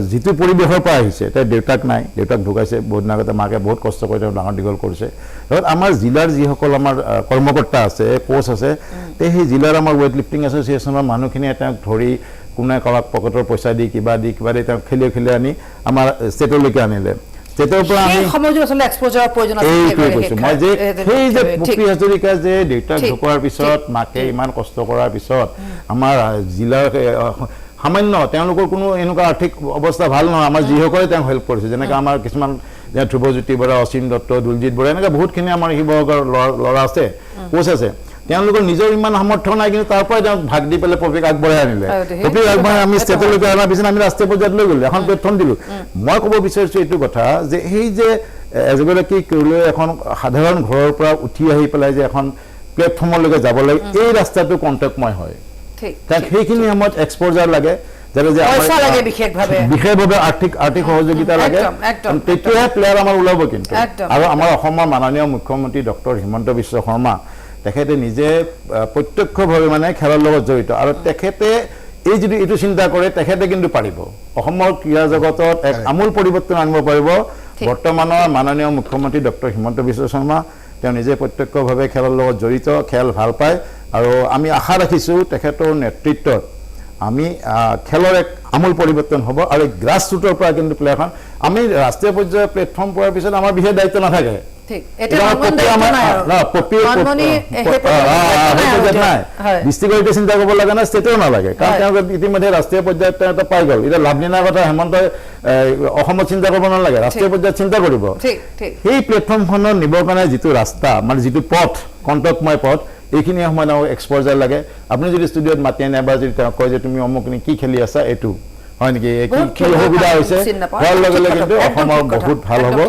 যিটো পৰিৱেশৰ পৰা আহিছে, তাইৰ দেউতাক নাই, দেউতাক ঢুকাইছে বহুত দিন আগতে, মাকে বহুত কষ্ট কৰি তেওঁ ডাঙৰ দীঘল কৰিছে। লগত আমাৰ জিলাৰ যিসকল আমাৰ কৰ্মকৰ্তা আছে, কোচ আছে, সেই জিলাৰ আমাৰ ৱেইট লিফ্টিং এছ'চিয়েশ্যনৰ মানুহখিনিয়ে তেওঁক ধৰি কোনে কাৰোবাক পকেটৰ পইচা দি কিবা দি তেওঁক খেলি আনি আমাৰ ষ্টেটলৈকে আনিলে। ষ্টেটৰ পৰা আমি কৈছোঁ মই যে সেই যে পপী হাজৰিকা যে দেউতাক ঢুকোৱাৰ পিছত, মাকে ইমান কষ্ট কৰাৰ পিছত, আমাৰ জিলাৰ সামান্য তেওঁলোকৰ কোনো এনেকুৱা আৰ্থিক অৱস্থা ভাল নহয়, আমাৰ যিসকলে তেওঁক হেল্প কৰিছে, যেনেকৈ আমাৰ কিছুমান ধ্ৰুৱজ্যোতি বৰা, অসীম দত্ত, দুলজিৎ বৰা, এনেকৈ বহুতখিনি আমাৰ শিৱসাগৰৰ ল'ৰা আছে, কোচ আছে, তেওঁলোকৰ নিজৰ ইমান সামৰ্থ্য নাই, কিন্তু তাৰ পৰাই তেওঁক ভাগ দি পেলাই পপীক আগবঢ়াই আনিলে। পপীক আগবঢ়াই আমি ষ্টেটলৈকে অনাৰ পিছত আমি ৰাষ্ট্ৰীয় পৰ্যায়ত লৈ গ'লোঁ, এখন প্লেটফৰ্ম দিলোঁ। মই ক'ব বিচাৰিছোঁ এইটো কথা যে সেই যে এগৰাকী খেলুৱৈ এখন সাধাৰণ ঘৰৰ পৰা উঠি আহি পেলাই যে এখন প্লেটফৰ্মলৈকে যাব লাগে, এই ৰাস্তাটো কণ্টেক্টময় হয়। তাক সেইখিনি সময়ত এক্সপ'জাৰ লাগে, বিশেষভাৱে আৰ্থিক সহযোগিতা লাগে, তেতিয়াহে প্লেয়াৰ আমাৰ ওলাব। কিন্তু আৰু আমাৰ অসমৰ মাননীয় মুখ্যমন্ত্ৰী ডক্টৰ হিমন্ত বিশ্ব শৰ্মা তেখেতে নিজে প্ৰত্যক্ষভাৱে মানে খেলৰ লগত জড়িত আৰু তেখেতে এই যদি এইটো চিন্তা কৰে তেখেতে কিন্তু পাৰিব অসমৰ ক্ৰীড়া জগতত এক আমূল পৰিৱৰ্তন আনিব পাৰিব বৰ্তমানৰ মাননীয় মুখ্যমন্ত্ৰী ডক্টৰ হিমন্ত বিশ্ব শৰ্মা তেওঁ নিজে প্ৰত্যক্ষভাৱে খেলৰ লগত জড়িত খেল ভাল পায় আৰু আমি আশা ৰাখিছোঁ তেখেতৰ নেতৃত্বত আমি খেলৰ এক আমূল পৰিৱৰ্তন হ'ব আৰু গ্ৰাছ ৰুটৰ পৰা কিন্তু প্লেয়াৰখন আমি ৰাষ্ট্ৰীয় পৰ্যায়ৰ প্লেটফৰ্ম পোৱাৰ পিছত আমাৰ বিশেষ দায়িত্ব নাথাকে ডিষ্ট্ৰিক্টৰ চিন্তা কৰিব লাগে না ষ্টেটৰ নালাগে কাৰণ তেওঁলোকে ইতিমধ্যে ৰাষ্ট্ৰীয় পৰ্যায়ত তেওঁ এটা পাই গ'ল এতিয়া লাভলীনাৰ কথা হেমন্তই অসমত চিন্তা কৰিব নালাগে ৰাষ্ট্ৰীয় পৰ্যায়ত চিন্তা কৰিব সেই প্লেটফৰ্মখনৰ নিবৰ কাৰণে যিটো ৰাস্তা মানে যিটো পথ কণ্টকময় পথ এইখিনি সময়ত এক্সপ'জাৰ লাগে আপুনি যদি ষ্টুডিঅ'ত মাতি আনে বা যদি তেওঁ কয় যে তুমি অমুকখিনি কি খেলি আছা এইটো হয় নেকি কি অসুবিধা হৈছে হোৱাৰ লগে লগে কিন্তু অসমৰ বহুত ভাল হ'ব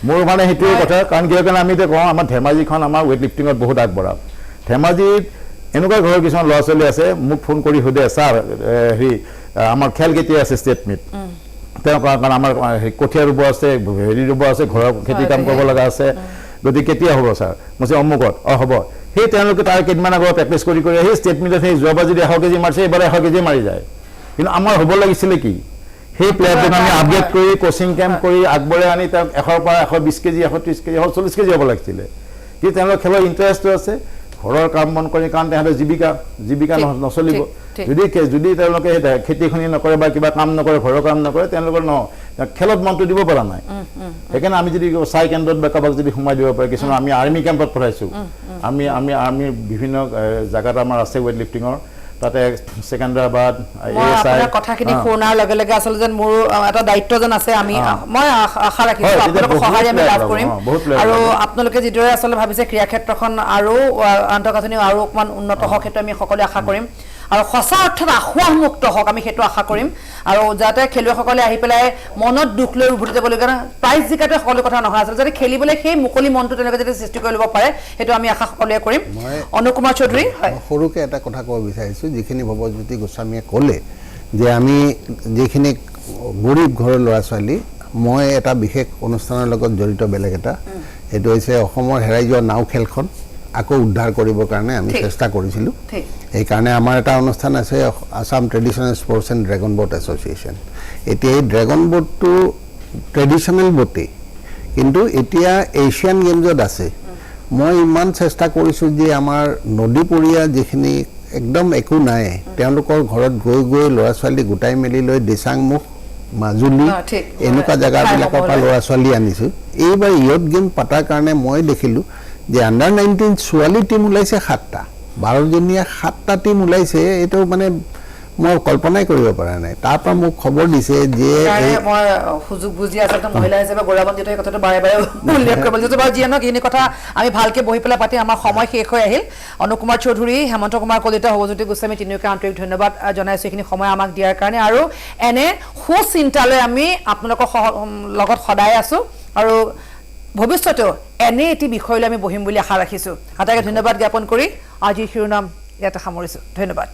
মোৰ মানে সেইটোৱে কথা কাৰণ কিয় কাৰণে আমি এতিয়া কওঁ আমাৰ ধেমাজিখন আমাৰ ৱেইট লিফটিঙত বহুত আগবঢ়া ধেমাজিত এনেকুৱা ঘৰৰ কিছুমান ল'ৰা ছোৱালী আছে মোক ফোন কৰি সোধে ছাৰ হেৰি আমাৰ খেল কেতিয়া আছে ষ্টেট মিট তেওঁ কাৰণ আমাৰ কঠীয়া ৰুব আছে হেৰি ৰুব আছে ঘৰৰ খেতি কাম কৰিব লগা আছে গতিকে কেতিয়া হ'ব ছাৰ মই কৈছোঁ অমুকত হ'ব সেই তেওঁলোকে তাৰ কেইদিনমান আগত প্ৰেক্টিচ কৰি সেই ষ্টেট মিটত সেই যোৱাবাৰ যদি 100 কেজি মাৰিছে এইবাৰ 100 কেজি মাৰি যায় কিন্তু আমাৰ হ'ব লাগিছিলে কি সেই প্লেয়াৰটোক আমি আপডেট কৰি কোচিং কেম্প কৰি আগবঢ়াই আনি তেওঁক 100 পৰা 120 কেজি 130 কেজি 140 কেজি হ'ব লাগিছিলে কিন্তু তেওঁলোকৰ খেলৰ ইণ্টাৰেষ্টটো আছে ঘৰৰ কাম বন কৰি কাৰণ তেওঁলোকৰ জীৱিকা নচলিব যদি তেওঁলোকে খেতিখনি নকৰে বা কিবা কাম নকৰে ঘৰৰ কাম নকৰে তেওঁলোকৰ খেলত মনটো দিব পৰা নাই সেইকাৰণে আমি যদি চাই কেন্দ্ৰত বা কাৰোবাক যদি সোমাই দিব পাৰে কিছুমান আমি আৰ্মি কেম্পত পঠাইছোঁ আমি বিভিন্ন জেগাত আমাৰ আছে ৱেইট লিফটিঙৰ তাতে সেকেন্দ্ৰাবাদ আপোনাৰ কথাখিনি শুনাৰ লগে লগে আচলতে যেন মোৰ এটা দায়িত্ব যেন আছে মই আশা ৰাখিছোঁ আপোনালোকৰ সহায় আমি লাভ কৰিম আৰু আপোনালোকে যিদৰে আচলতে ভাবিছে ক্ৰীড়া ক্ষেত্ৰখন আৰু আন্তঃগাঁথনি আৰু অকণমান উন্নত হওক সেইটো আমি সকলোৱে আশা কৰিম আৰু সঁচা অৰ্থত আশামুক্ত হওক আমি সেইটো আশা কৰিম আৰু যাতে খেলুৱৈসকলে আহি পেলাই মনত দুখ লৈ উভতি যাবলগীয়া প্ৰাইজ জিকাটোৱে সকলো কথা নহয় আচলতে যাতে খেলিবলৈ সেই মুকলি মনটো তেওঁলোকে যাতে সৃষ্টি কৰি ল'ব পাৰে সেইটো আমি আশা সকলোৱে কৰিম অনুপ কুমাৰ চৌধুৰী সৰুকৈ এটা কথা ক'ব বিচাৰিছোঁ যিখিনি ভৱজ্যোতি গোস্বামীয়ে ক'লে যে আমি যিখিনি গৰীব ঘৰৰ ল'ৰা ছোৱালী মই এটা বিশেষ অনুষ্ঠানৰ লগত জড়িত বেলেগ এটা সেইটো হৈছে অসমৰ হেৰাই যোৱা নাও খেলখন আকৌ উদ্ধাৰ কৰিবৰ কাৰণে আমি চেষ্টা কৰিছিলোঁ সেইকাৰণে আমাৰ এটা অনুষ্ঠান আছে Assam traditional sports and dragon boat association এতিয়া এই ড্ৰেগন বোটটো ট্ৰেডিশ্যনেল বোটেই কিন্তু এতিয়া এছিয়ান গেমছত আছে মই ইমান চেষ্টা কৰিছোঁ যে আমাৰ নদীপৰীয়া যিখিনি একদম একো নাই তেওঁলোকৰ ঘৰত গৈ গৈ ল'ৰা ছোৱালী গোটাই মেলি লৈ দিচাংমুখ মাজুলী এনেকুৱা জেগাবিলাকৰ পৰা ল'ৰা ছোৱালী আনিছোঁ এইবাৰ ইয়থ গেম পতাৰ কাৰণে মই দেখিলোঁ যে আণ্ডাৰ 19 ছোৱালী টীম ওলাইছে 7টা 12জনীয়া 7টা টীম ওলাইছে এইটো মানে মই কল্পনাই কৰিব পৰা নাই তাৰ পৰা মোক খবৰ দিছে যে মই সুযোগ বুজি আচলতে মহিলা হিচাপে গৌৰৱান্বিত এই কথাটো বাৰে বাৰে উল্লেখ কৰিব যিটো বাৰু যিয়ে নহওক এইখিনি কথা আমি ভালকৈ বহি পেলাই পাতি আমাৰ সময় শেষ হৈ আহিল অনুপ কুমাৰ চৌধুৰী হেমন্ত কুমাৰ কলিতা ভৱজ্যোতি গোস্বামী তিনিওকে আন্তৰিক ধন্যবাদ জনাইছোঁ এইখিনি সময় আমাক দিয়াৰ কাৰণে আৰু এনে সুচিন্তালৈ আমি আপোনালোকৰ লগত সদায় আছোঁ আৰু ভৱিষ্যতেও এনে এটি বিষয়লৈ আমি বহিম বুলি আশা ৰাখিছোঁ আটাইকে ধন্যবাদ জ্ঞাপন কৰি আজিৰ শিৰোনাম ইয়াতে সামৰিছোঁ ধন্যবাদ